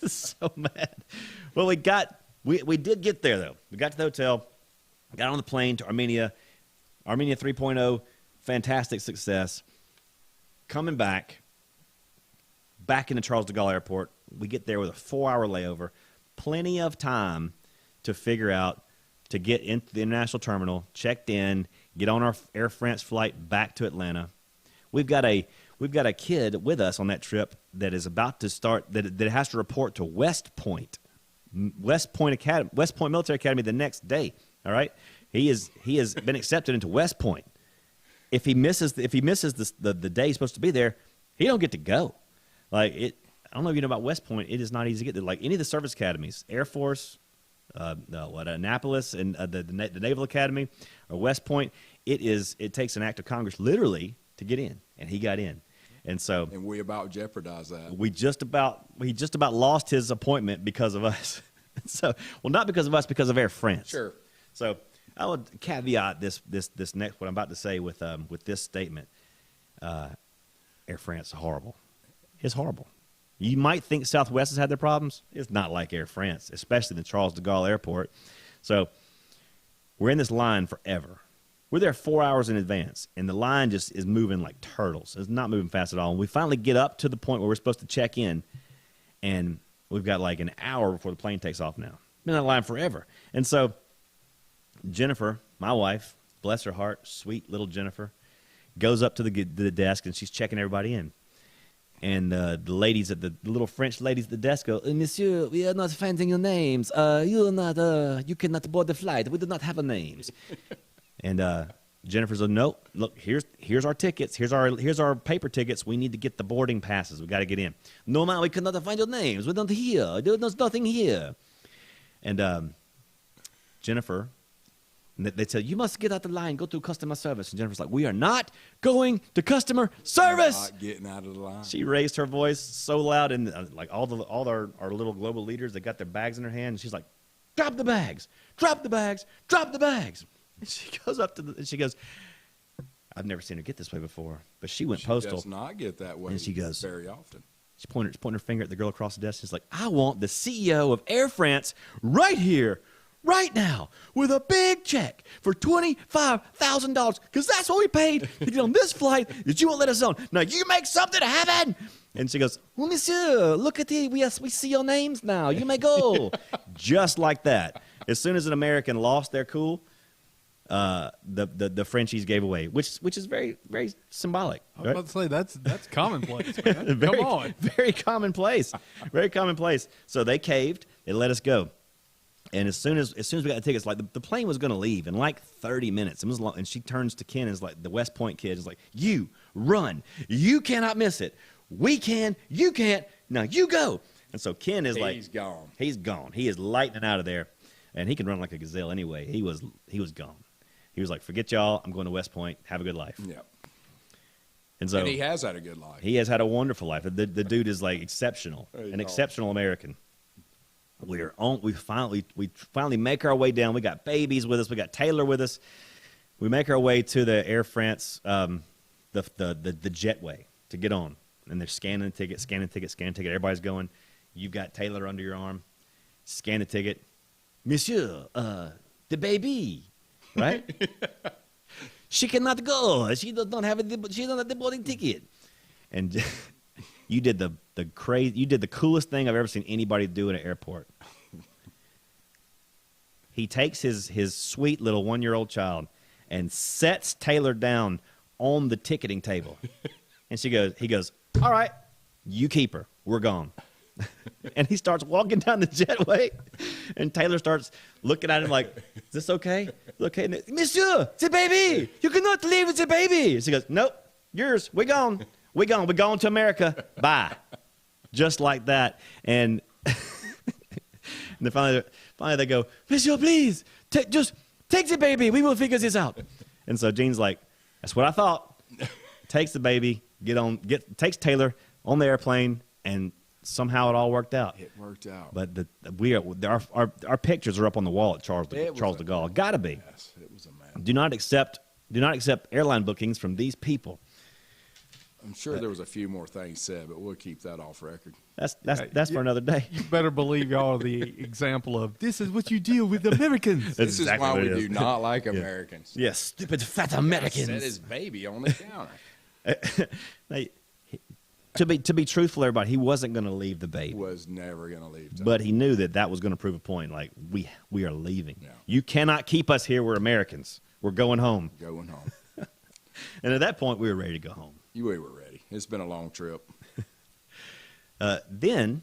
So mad. Well, we did get there, though. We got to the hotel, got on the plane to Armenia. Armenia 3.0, fantastic success. Coming back into Charles de Gaulle Airport. We get there with a 4-hour layover. Plenty of time to figure out, to get into the international terminal, checked in, get on our Air France flight back to Atlanta. We've got a kid with us on that trip that is about to start, that has to report to West Point Military Academy the next day. All right, he has been accepted into West Point. If he misses the day he's supposed to be there, he don't get to go. Like it, I don't know if you know about West Point. It is not easy to get there. Like any of the service academies, Air Force, Annapolis, and the Naval Academy, or West Point, it takes an act of Congress literally to get in, and he got in. And we about jeopardized that. He just about lost his appointment because of us. Not because of us, because of Air France. Sure. So I would caveat this next what I'm about to say with this statement. Air France is horrible. It's horrible. You might think Southwest has had their problems. It's not like Air France, especially the Charles de Gaulle Airport. So we're in this line forever. We're there 4 hours in advance, and the line just is moving like turtles. It's not moving fast at all. And we finally get up to the point where we're supposed to check in, and we've got like an hour before the plane takes off now. Been in that line forever. And so Jennifer, my wife, bless her heart, sweet little Jennifer, goes up to the desk, and she's checking everybody in. And the ladies the little French ladies at the desk go, Monsieur, we are not finding your names. You cannot board the flight. We do not have a names. And Jennifer's like, no, look, here's our tickets. Here's our paper tickets. We need to get the boarding passes. We got to get in. No, man, we cannot find your names. We don't here. There's nothing here. And Jennifer, they tell you must get out the line, go to customer service. And Jennifer's like, we are not going to customer service. Not getting out of the line. She raised her voice so loud, and like all our little global leaders, they got their bags in their hand, and she's like, drop the bags, drop the bags, drop the bags. And she goes up and she goes, I've never seen her get this way before, but she went postal. She does not get that way. And she goes very often. She's pointing her finger at the girl across the desk. She's like, I want the CEO of Air France right here, right now, with a big check for $25,000, because that's what we paid to get on this flight that you won't let us on. Now you make something happen. And she goes, well, monsieur, look at we see your names now. You may go. Just like that. As soon as an American lost their cool, the Frenchies gave away, which is very, very symbolic. I was about to say that's commonplace, man. Very, Come on. Very commonplace. Very commonplace. So they caved. They let us go. And as soon as we got the tickets, like the plane was going to leave in like 30 minutes. It was long, and she turns to Ken, and is like the West Point kid, is like, you run. You cannot miss it. We can. You can't. Now you go. And so Ken is like, he's gone. He's gone. He is lightning out of there, and he can run like a gazelle anyway. He was gone. He was like, forget y'all. I'm going to West Point. Have a good life. Yep. And he has had a good life. He has had a wonderful life. The dude is like exceptional, an exceptional American. We finally make our way down. We got babies with us. We got Taylor with us. We make our way to the Air France, the jetway to get on, and they're scanning the ticket. Everybody's going. You've got Taylor under your arm. Scan the ticket, Monsieur, the baby, right? She cannot go. She does not have the boarding ticket, and. You did the coolest thing I've ever seen anybody do in an airport. He takes his sweet little 1-year-old child and sets Taylor down on the ticketing table. And he goes, all right, you keep her. We're gone. And he starts walking down the jetway, and Taylor starts looking at him like, is this okay? Okay, Monsieur, the baby, you cannot leave the baby. She goes, nope, yours, we're gone. We're going to America. Bye. Just like that. And then finally they go, Monsieur, please, just take the baby. We will figure this out. And so Gene's like, that's what I thought. Takes the baby, takes Taylor on the airplane, and somehow it all worked out. It worked out. But our pictures are up on the wall at Charles de Gaulle. Gotta be. Yes, it was a man. Do not accept airline bookings from these people. I'm sure there was a few more things said, but we'll keep that off record. That's for another day. You better believe y'all are the example of this is what you deal with Americans. This is exactly why what we it is. do not like Americans. Yes, stupid fat Americans. Set his baby on the counter. To be truthful, everybody, he wasn't going to leave the baby. Was never going to leave. But he knew that was going to prove a point. Like, we are leaving. Yeah. You cannot keep us here. We're Americans. We're going home. Going home. And at that point, we were ready to go home. We were ready. It's been a long trip. Then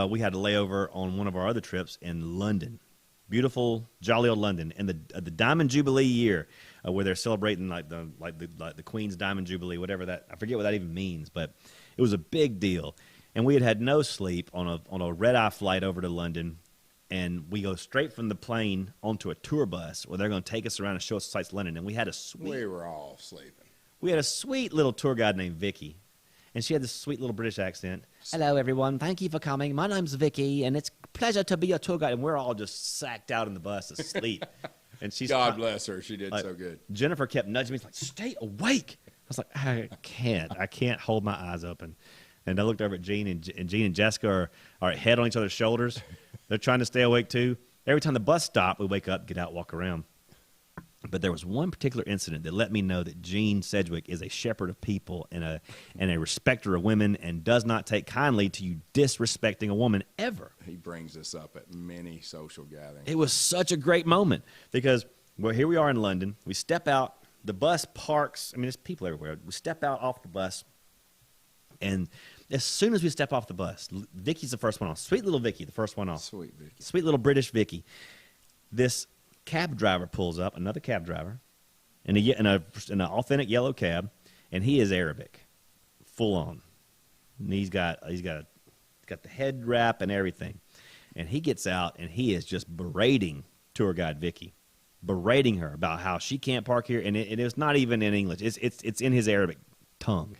we had a layover on one of our other trips in London. Beautiful, jolly old London. And the Diamond Jubilee year, where they're celebrating like the Queen's Diamond Jubilee, whatever that, I forget what that even means, but it was a big deal. And we had no sleep on a red-eye flight over to London, and we go straight from the plane onto a tour bus where they're going to take us around and show us the sights of London. And we had We were all sleeping. We had a sweet little tour guide named Vicky, and she had this sweet little British accent. Hello, everyone. Thank you for coming. My name's Vicky, and it's a pleasure to be your tour guide. And we're all just sacked out in the bus asleep. And she's God bless her. She did so good. Jennifer kept nudging me, like, stay awake. I was like, I can't hold my eyes open. And I looked over at Gene, and Gene and Jessica are head on each other's shoulders. They're trying to stay awake, too. Every time the bus stopped, we wake up, get out, walk around. But there was one particular incident that let me know that Gene Sedgwick is a shepherd of people and a respecter of women, and does not take kindly to you disrespecting a woman ever. He brings this up at many social gatherings. It was such a great moment because, well, here we are in London. We step out. The bus parks. I mean, there's people everywhere. We step out off the bus, and as soon as we step off the bus, Vicky's the first one off. Sweet little Vicky, the first one off. Sweet Vicky. Sweet little British Vicky. This cab driver pulls up, another cab driver, in an authentic yellow cab, and he is Arabic, full on. And he's got the head wrap and everything, and he gets out and he is just berating tour guide Vicky, berating her about how she can't park here, and it's not even in English. It's in his Arabic tongue.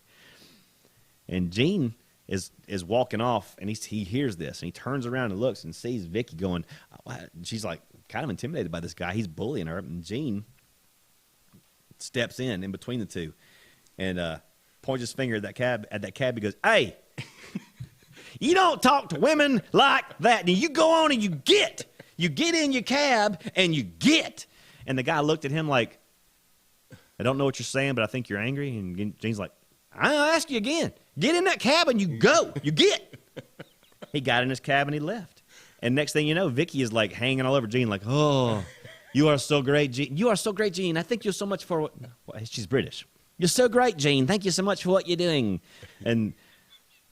And Gene is walking off, and he hears this, and he turns around and looks and sees Vicky going. She's like kind of intimidated by this guy. He's bullying her, and Gene steps in between the two, and points his finger at that cab. He goes, "Hey, you don't talk to women like that. And you go on and you get in your cab and you get." And the guy looked at him like, "I don't know what you're saying, but I think you're angry." And Gene's like, "I'll ask you again. Get in that cab and you go. You get." He got in his cab and he left. And next thing you know, Vicky is like hanging all over Gene, like, "Oh, you are so great, Gene. You are so great, Gene. I thank you so much for what." Well, she's British. "You're so great, Gene. Thank you so much for what you're doing." And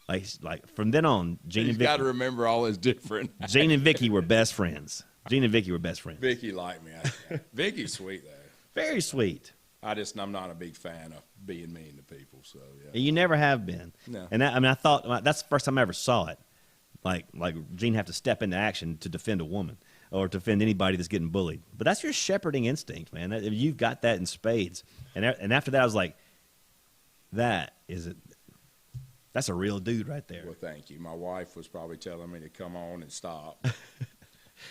like from then on, Gene and Vicky. You got to remember all is different. Gene and Vicky were best friends. Vicky liked me. Vicky's sweet though. Very sweet. I'm not a big fan of being mean to people. So yeah. You never have been. No. And I thought that's the first time I ever saw it. Like Gene have to step into action to defend a woman or to defend anybody that's getting bullied. But that's your shepherding instinct, man. You've got that in spades. And after that, I was like, that's a real dude right there. Well, thank you. My wife was probably telling me to come on and stop.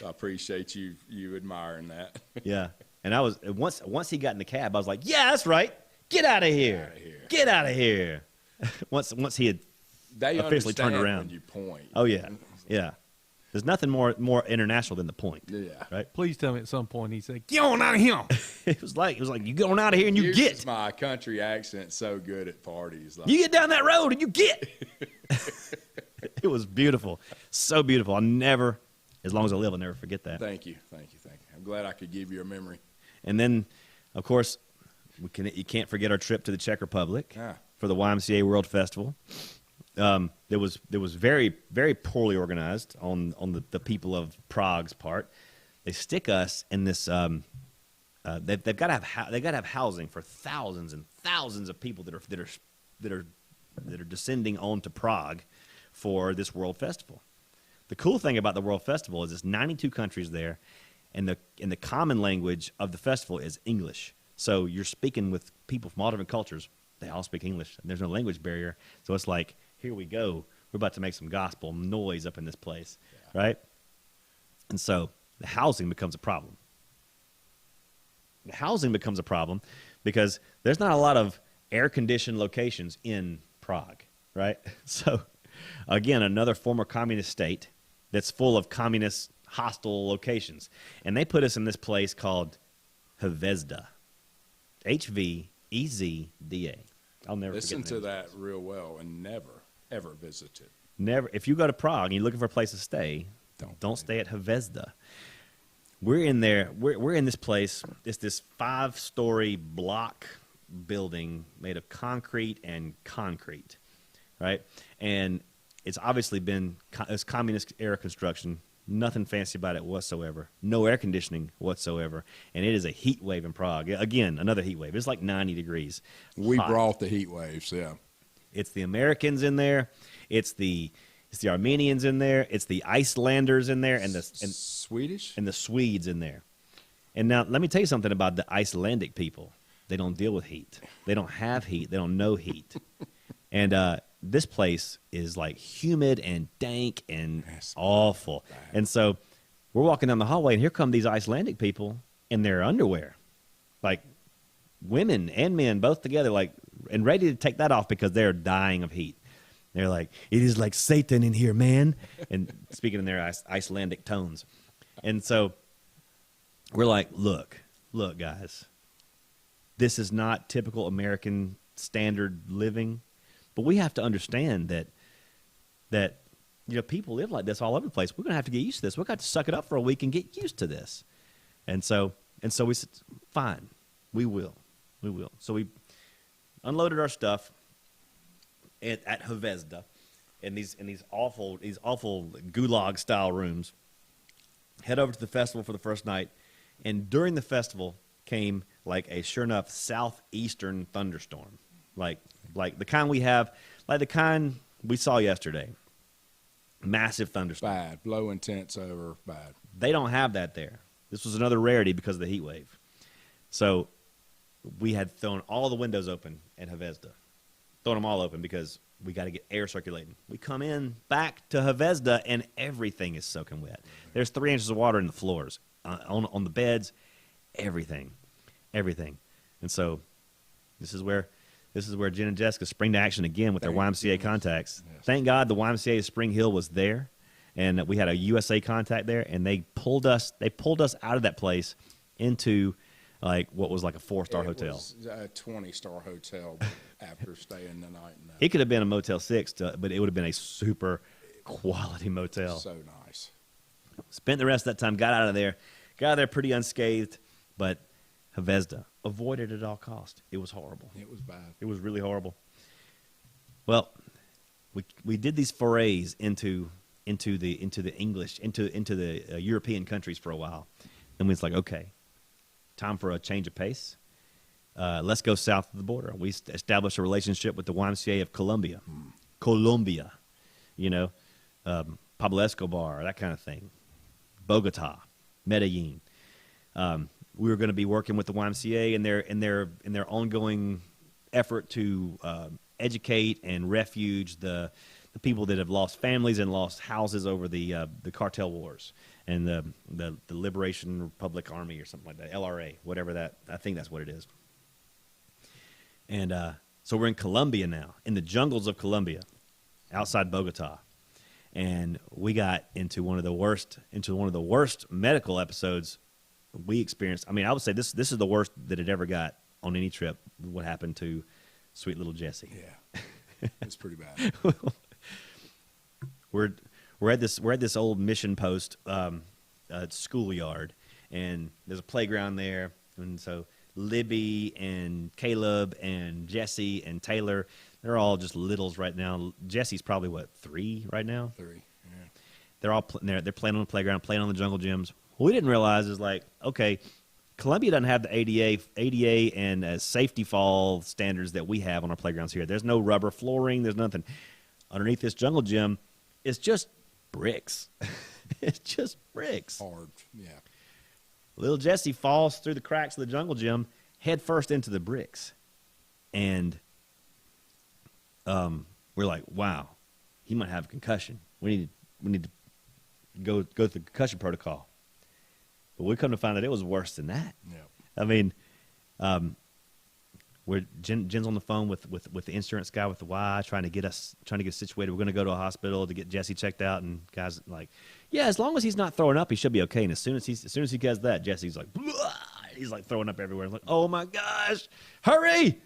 So I appreciate you admiring that. Yeah. And I was once he got in the cab, I was like, "Yeah, that's right. Get out of here. Get out of here." once he had They officially turned around. When you point. Oh yeah. Yeah. There's nothing more international than the point. Yeah. Right? Please tell me at some point he said, "Get on out of here." It was like you get on out of here and you get. My country accent so good at parties. Like, You get down that road and you get. It was beautiful. So beautiful. As long as I live, I'll never forget that. Thank you. I'm glad I could give you a memory. And then, of course, you can't forget our trip to the Czech Republic for the YMCA World Festival. there was very, very poorly organized on the people of Prague's part. They stick us in this. They've got to have housing for thousands and thousands of people that are descending onto Prague for this World Festival. The cool thing about the World Festival is there's 92 countries there, and the common language of the festival is English. So you're speaking with people from all different cultures. They all speak English. And there's no language barrier. So it's like, here we go. We're about to make some gospel noise up in this place, right? And so the housing becomes a problem. The housing becomes a problem because there's not a lot of air-conditioned locations in Prague, right? So, again, another former communist state that's full of communist hostile locations. And they put us in this place called Hvezda. Hvezda. I'll never Listen forget to that real well and never, ever visit it. Never. If you go to Prague and you're looking for a place to stay, don't stay at Hvezda. We're in there. We're in this place. It's this 5-story block building made of concrete and concrete, right? And it's obviously it's communist era construction. Nothing fancy about it whatsoever. No air conditioning whatsoever. And it is a heat wave in Prague. Again, another heat wave. It's like 90 degrees. We hot. brought the heat waves, yeah. It's the Americans in there. It's the Armenians in there. It's the Icelanders in there, and Swedish and the Swedes in there. And now let me tell you something about the Icelandic people. They don't deal with heat. They don't have heat. They don't know heat. And this place is like humid and dank and awful. And so we're walking down the hallway, and here come these Icelandic people in their underwear, like women and men both together, like, and ready to take that off because they're dying of heat. They're like, it is like Satan in here, man. And speaking in their Icelandic tones. And so we're like, look, guys, this is not typical American standard living. But we have to understand that people live like this all over the place. We're going to have to get used to this. We're going to have to suck it up for a week and get used to this. And so we said, fine, we will. So we unloaded our stuff at Hvezda in these awful gulag style rooms. Head over to the festival for the first night, and during the festival came like a sure enough southeastern thunderstorm, like the kind the kind we saw yesterday. Massive thunderstorm. Bad. Low intense over bad. They don't have that there. This was another rarity because of the heat wave. So we had thrown all the windows open at Hvezda. Thrown them all open because we got to get air circulating. We come in back to Hvezda and everything is soaking wet. There's 3 inches of water in the floors, on the beds, everything. And so this is where Jen and Jessica spring to action again with their YMCA contacts. Yes. Thank God the YMCA of Spring Hill was there, and we had a USA contact there, and they pulled us out of that place into like what was like a 4-star hotel. It was a 20-star hotel after staying the night in that. It could have been a Motel 6, but it would have been a super quality motel. So nice. Spent the rest of that time, got out of there pretty unscathed, but Hvezda, avoided at all cost. It was horrible. It was bad. It was really horrible. Well, we did these forays into the English, into the European countries for a while. And it's like, okay, time for a change of pace. Let's go south of the border. We established a relationship with the YMCA of Colombia. Colombia, Pablo Escobar, that kind of thing. Bogota, Medellin. We were going to be working with the YMCA in their ongoing effort to educate and refuge the people that have lost families and lost houses over the cartel wars and the Liberation Republic Army or something like that, LRA, whatever that. I think that's what it is. And so we're in Colombia now, in the jungles of Colombia, outside Bogota, and we got into one of the worst medical episodes we experienced. I mean, I would say this is the worst that it ever got on any trip. What happened to sweet little Jessie? Yeah, it's pretty bad. We're at this old mission post schoolyard, and there's a playground there, and so Libby and Caleb and Jesse and Taylor, They're all just littles right now. Jesse's probably, what, 3 right now? 3, yeah. They're all they're playing on the playground, playing on the jungle gyms. What we didn't realize is, like, okay, Columbia doesn't have the ADA and safety fall standards that we have on our playgrounds here. There's no rubber flooring. There's nothing. Underneath this jungle gym, it's just bricks. It's just bricks. Hard, yeah. Little Jesse falls through the cracks of the jungle gym, head first into the bricks. And we're like, wow, he might have a concussion. We need to go through the concussion protocol. But we come to find that it was worse than that. Yeah. I mean, Jen's on the phone with the insurance guy with the Y, trying to get situated. We're going to go to a hospital to get Jesse checked out, and guys like, yeah, as long as he's not throwing up, he should be okay. And as soon as he does that, Jesse's like, blah! He's like throwing up everywhere. I'm like, oh my gosh, hurry!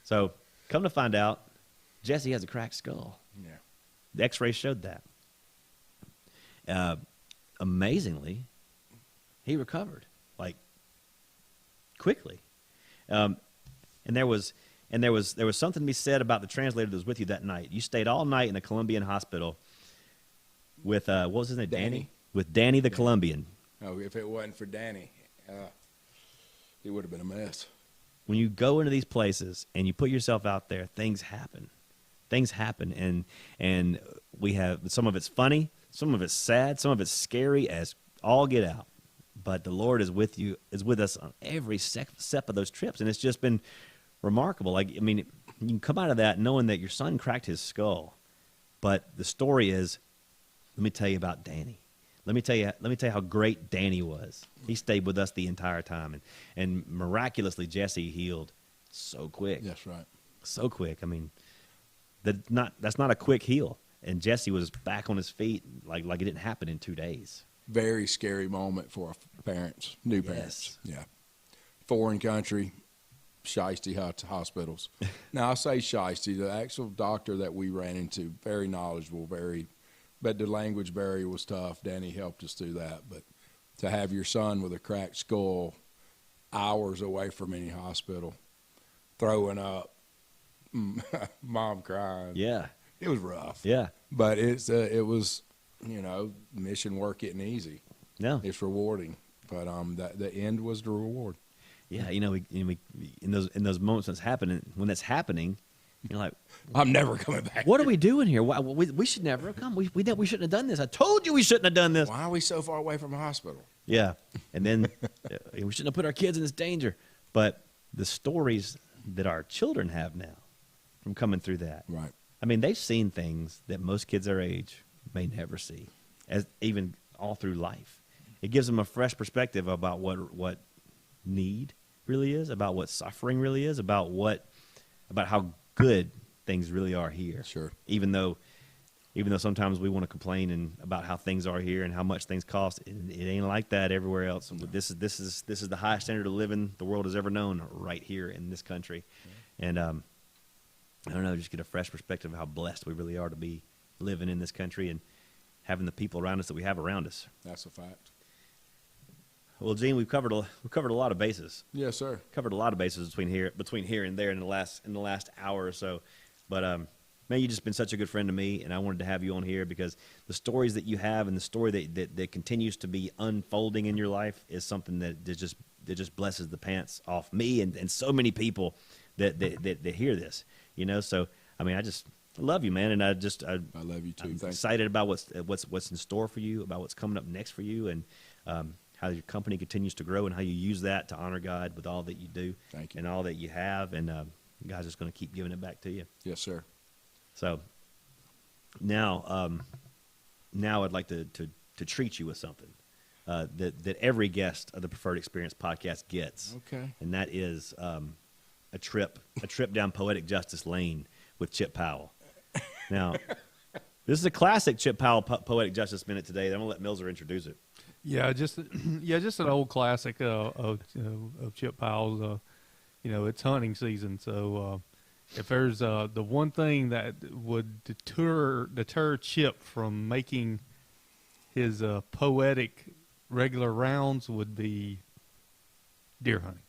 So come to find out, Jesse has a cracked skull. Yeah. The X-ray showed that. Amazingly, he recovered, like, quickly. And there was something to be said about the translator that was with you that night. You stayed all night in a Colombian hospital with what was his name? Danny. With Danny the Colombian. Oh, if it wasn't for Danny, it would have been a mess. When you go into these places and you put yourself out there, things happen. And we have some of it's funny, some of it's sad, some of it's scary as all get out. But the Lord is with us on every step of those trips, and it's just been remarkable. Like, I mean, you can come out of that knowing that your son cracked his skull, but the story is, let me tell you about Danny. Let me tell you how great Danny was. He stayed with us the entire time, and miraculously Jesse healed so quick. That's right. So quick. I mean, that's not a quick heal, and Jesse was back on his feet like it didn't happen in 2 days. Very scary moment for our parents, new parents. Yeah. Foreign country, shiesty hospitals. Now, I say shiesty. The actual doctor that we ran into, very knowledgeable, but the language barrier was tough. Danny helped us through that. But to have your son with a cracked skull hours away from any hospital, throwing up, mom crying. Yeah. It was rough. Yeah. But it was, mission work isn't easy. No. It's rewarding. But the end was the reward. Yeah, we in those moments when that's happening, you're like, I'm never coming back. what are we doing here? We should never have come. We shouldn't have done this. I told you we shouldn't have done this. Why are we so far away from a hospital? Yeah, and then we shouldn't have put our kids in this danger. But the stories that our children have now from coming through that, Right. I mean, they've seen things that most kids our age may never see, as even all through life. It gives them a fresh perspective about what need really is, about what suffering really is, about how good things really are here. Sure. Even though sometimes we want to complain about how things are here and how much things cost, it ain't like that everywhere else. No. This is the highest standard of living the world has ever known right here in this country. Yeah. And I don't know, just get a fresh perspective of how blessed we really are to be living in this country and having the people around us that we have around us. That's a fact. Well, Gene, we've covered a lot of bases. Yes, sir. Covered a lot of bases between here and there in the last hour or so. But man, you've just been such a good friend to me, and I wanted to have you on here because the stories that you have and the story that continues to be unfolding in your life is something that just blesses the pants off me and so many people that hear this. So I mean, I just love you, man, and I love you too. I'm excited about what's in store for you, about what's coming up next for you, and how your company continues to grow and how you use that to honor God with all that you do. Thank you. And all that you have, and God's just going to keep giving it back to you. Yes, sir. So now I'd like to treat you with something that every guest of the Preferred Experience podcast gets. Okay. And that is a trip down Poetic Justice Lane with Chip Powell. Now, this is a classic Chip Powell Poetic Justice Minute today. I'm going to let Millzer introduce it. Yeah, just an old classic of Chip Powell's. It's hunting season, so if there's the one thing that would deter Chip from making his poetic regular rounds would be deer hunting.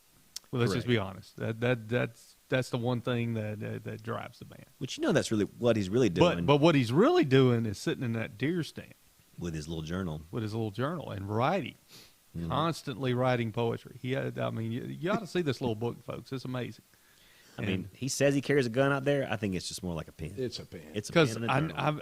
Well, let's just be honest. That's that's the one thing that drives the man. Which that's really what he's really doing. But what he's really doing is sitting in that deer stand with his little journal. And writing, constantly writing poetry. You ought to see this little book, folks. It's amazing. I mean, he says he carries a gun out there. I think it's just more like a pen. It's a pen. It's a pen Because and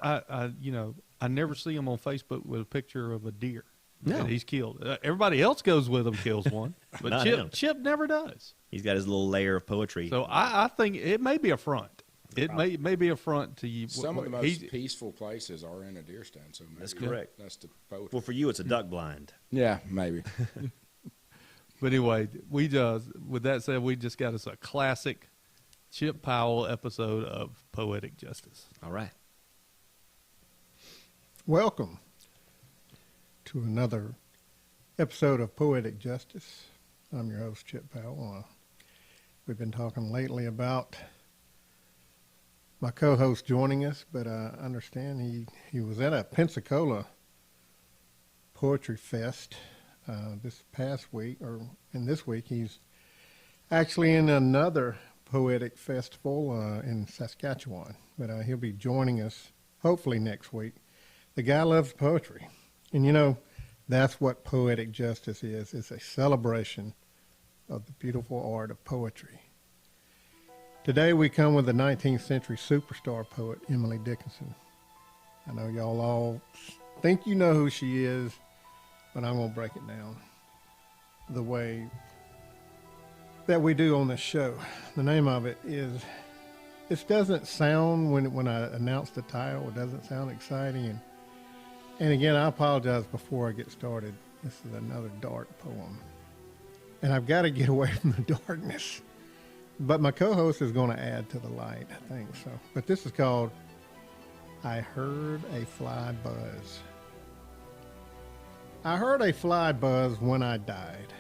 a journal. I never see him on Facebook with a picture of a deer No. that he's killed. Everybody else goes with him, kills one, but Not him. Chip never does. He's got his little layer of poetry. So I think it may be a front. It may be a front to you. Some of the most peaceful places are in a deer stand. So maybe That's correct. That's the poetry. Well, for you, it's a duck blind. Yeah, maybe. But anyway, with that said, we just got us a classic Chip Powell episode of Poetic Justice. All right. Welcome to another episode of Poetic Justice. I'm your host, Chip Powell. We've been talking lately about my co-host joining us, but I understand he was at a Pensacola Poetry Fest this past week, and this week he's actually in another poetic festival in Saskatchewan. But he'll be joining us hopefully next week. The guy loves poetry, and that's what Poetic Justice is. It's a celebration of the beautiful art of poetry. Today we come with the 19th century superstar poet, Emily Dickinson. I know y'all all think you know who she is, but I'm going to break it down the way that we do on this show. The name of it is, it doesn't sound, when I announce the title, it doesn't sound exciting. And again, I apologize before I get started. This is another dark poem. And I've got to get away from the darkness. But my co-host is going to add to the light, I think so. But this is called, I Heard a Fly Buzz. I heard a fly buzz when I died.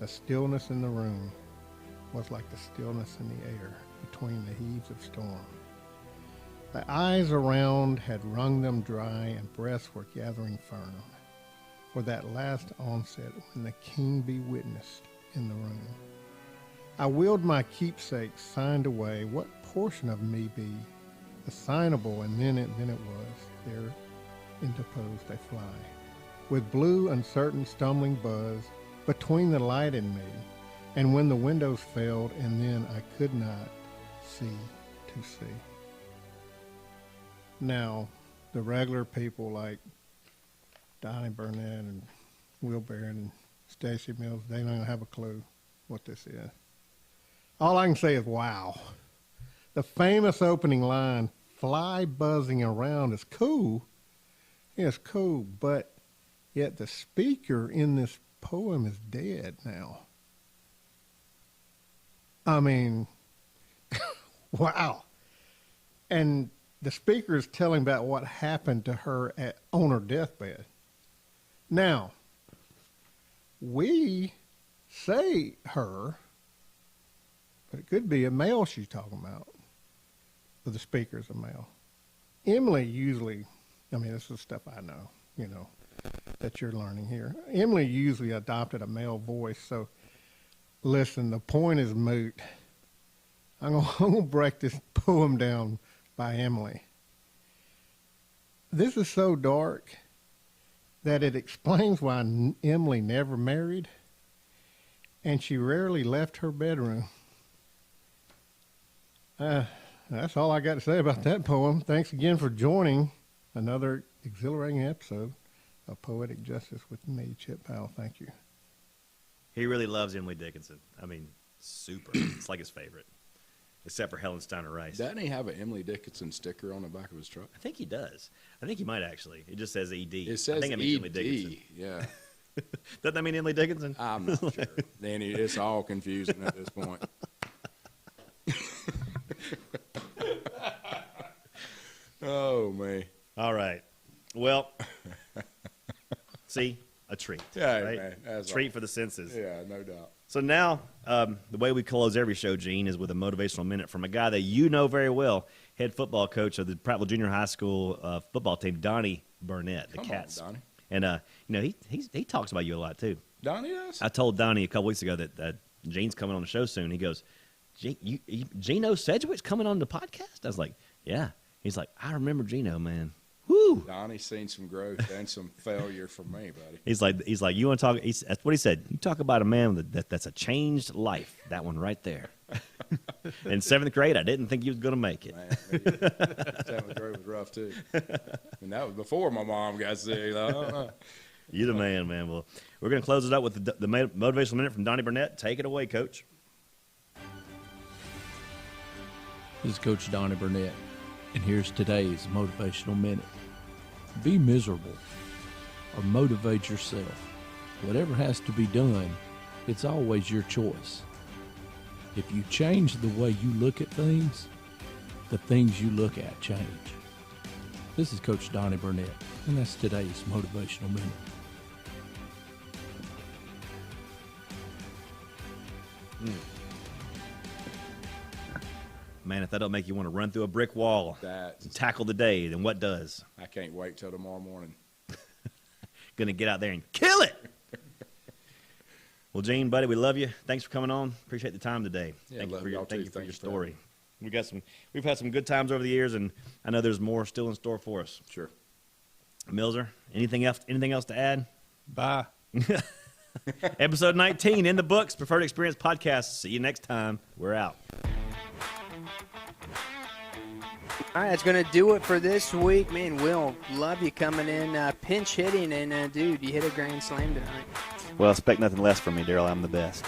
The stillness in the room was like the stillness in the air between the heaves of storm. The eyes around had wrung them dry and breaths were gathering firm for that last onset when the king be witnessed in the room. I willed my keepsake signed away, what portion of me be assignable, and then it was, there interposed a fly, with blue uncertain stumbling buzz between the light and me, and when the windows failed, and then I could not see to see. Now, the regular people like Donny, Burnett, and Will Barrett, and Stacy, Millzer, they don't have a clue what this is. All I can say is, wow. The famous opening line, fly buzzing around, is cool. It's cool, but yet the speaker in this poem is dead now. I mean, wow. And the speaker is telling about what happened to her on her deathbed. Now, we say her, but it could be a male she's talking about, but the speaker's a male. Emily usually, this is stuff I know, that you're learning here. Emily usually adopted a male voice, so listen, the point is moot. I'm going to break this poem down by Emily. This is so dark that it explains why Emily never married and she rarely left her bedroom. That's all I got to say about that poem. Thanks again for joining another exhilarating episode of Poetic Justice with me, Chip Powell. Thank you. He really loves Emily Dickinson. Super. It's like his favorite, except for Helen Steiner Rice. Doesn't he have an Emily Dickinson sticker on the back of his truck? I think he does. I think he might actually. It just says ED. It says I think it means Emily ED. Dickinson. Yeah. Doesn't that mean Emily Dickinson? I'm not sure. Danny, it's all confusing at this point. Oh, man. All right. Well, see, a treat. Yeah, right? man. That's Treat all. for the senses. Yeah, no doubt. So now, the way we close every show, Gene, is with a motivational minute from a guy that you know very well, head football coach of the Prattville Junior High School football team, Donny Burnett, the Come Cats. on, Donny. And he talks about you a lot too. Donny does? I told Donny a couple weeks ago that Gene's coming on the show soon. He goes, Gino Sedgwick's coming on the podcast? I was like, yeah. He's like, I remember Gino, man. Woo. Donny's seen some growth and some failure from me, buddy. He's like, you want to talk? That's what he said. You talk about a man that's a changed life. That one right there. In 7th grade, I didn't think he was going to make it. Man, 7th grade was rough too, and that was before my mom got sick. You the man. Well, we're going to close it up with the motivational minute from Donny Burnett. Take it away, Coach. This is Coach Donny Burnett, and here's today's motivational minute. Be miserable or motivate yourself. Whatever has to be done, it's always your choice. If you change the way you look at things, the things you look at change. This is Coach Donny Burnett, and that's today's motivational minute. Man, if that don't make you want to run through a brick wall and tackle the day, then what does? I can't wait till tomorrow morning. Gonna get out there and kill it. Well, Gene, buddy, we love you. Thanks for coming on. Appreciate the time today. Yeah, thank you for your for story. We've had some good times over the years, and I know there's more still in store for us. Sure. Millzer, anything else to add? Bye. Episode 19 in the books. Preferred Experience Podcast. See you next time. We're out. All right, that's going to do it for this week. Man, Will, love you coming in, pinch hitting, and, dude, you hit a grand slam tonight. Well, expect nothing less from me, Daryl. I'm the best.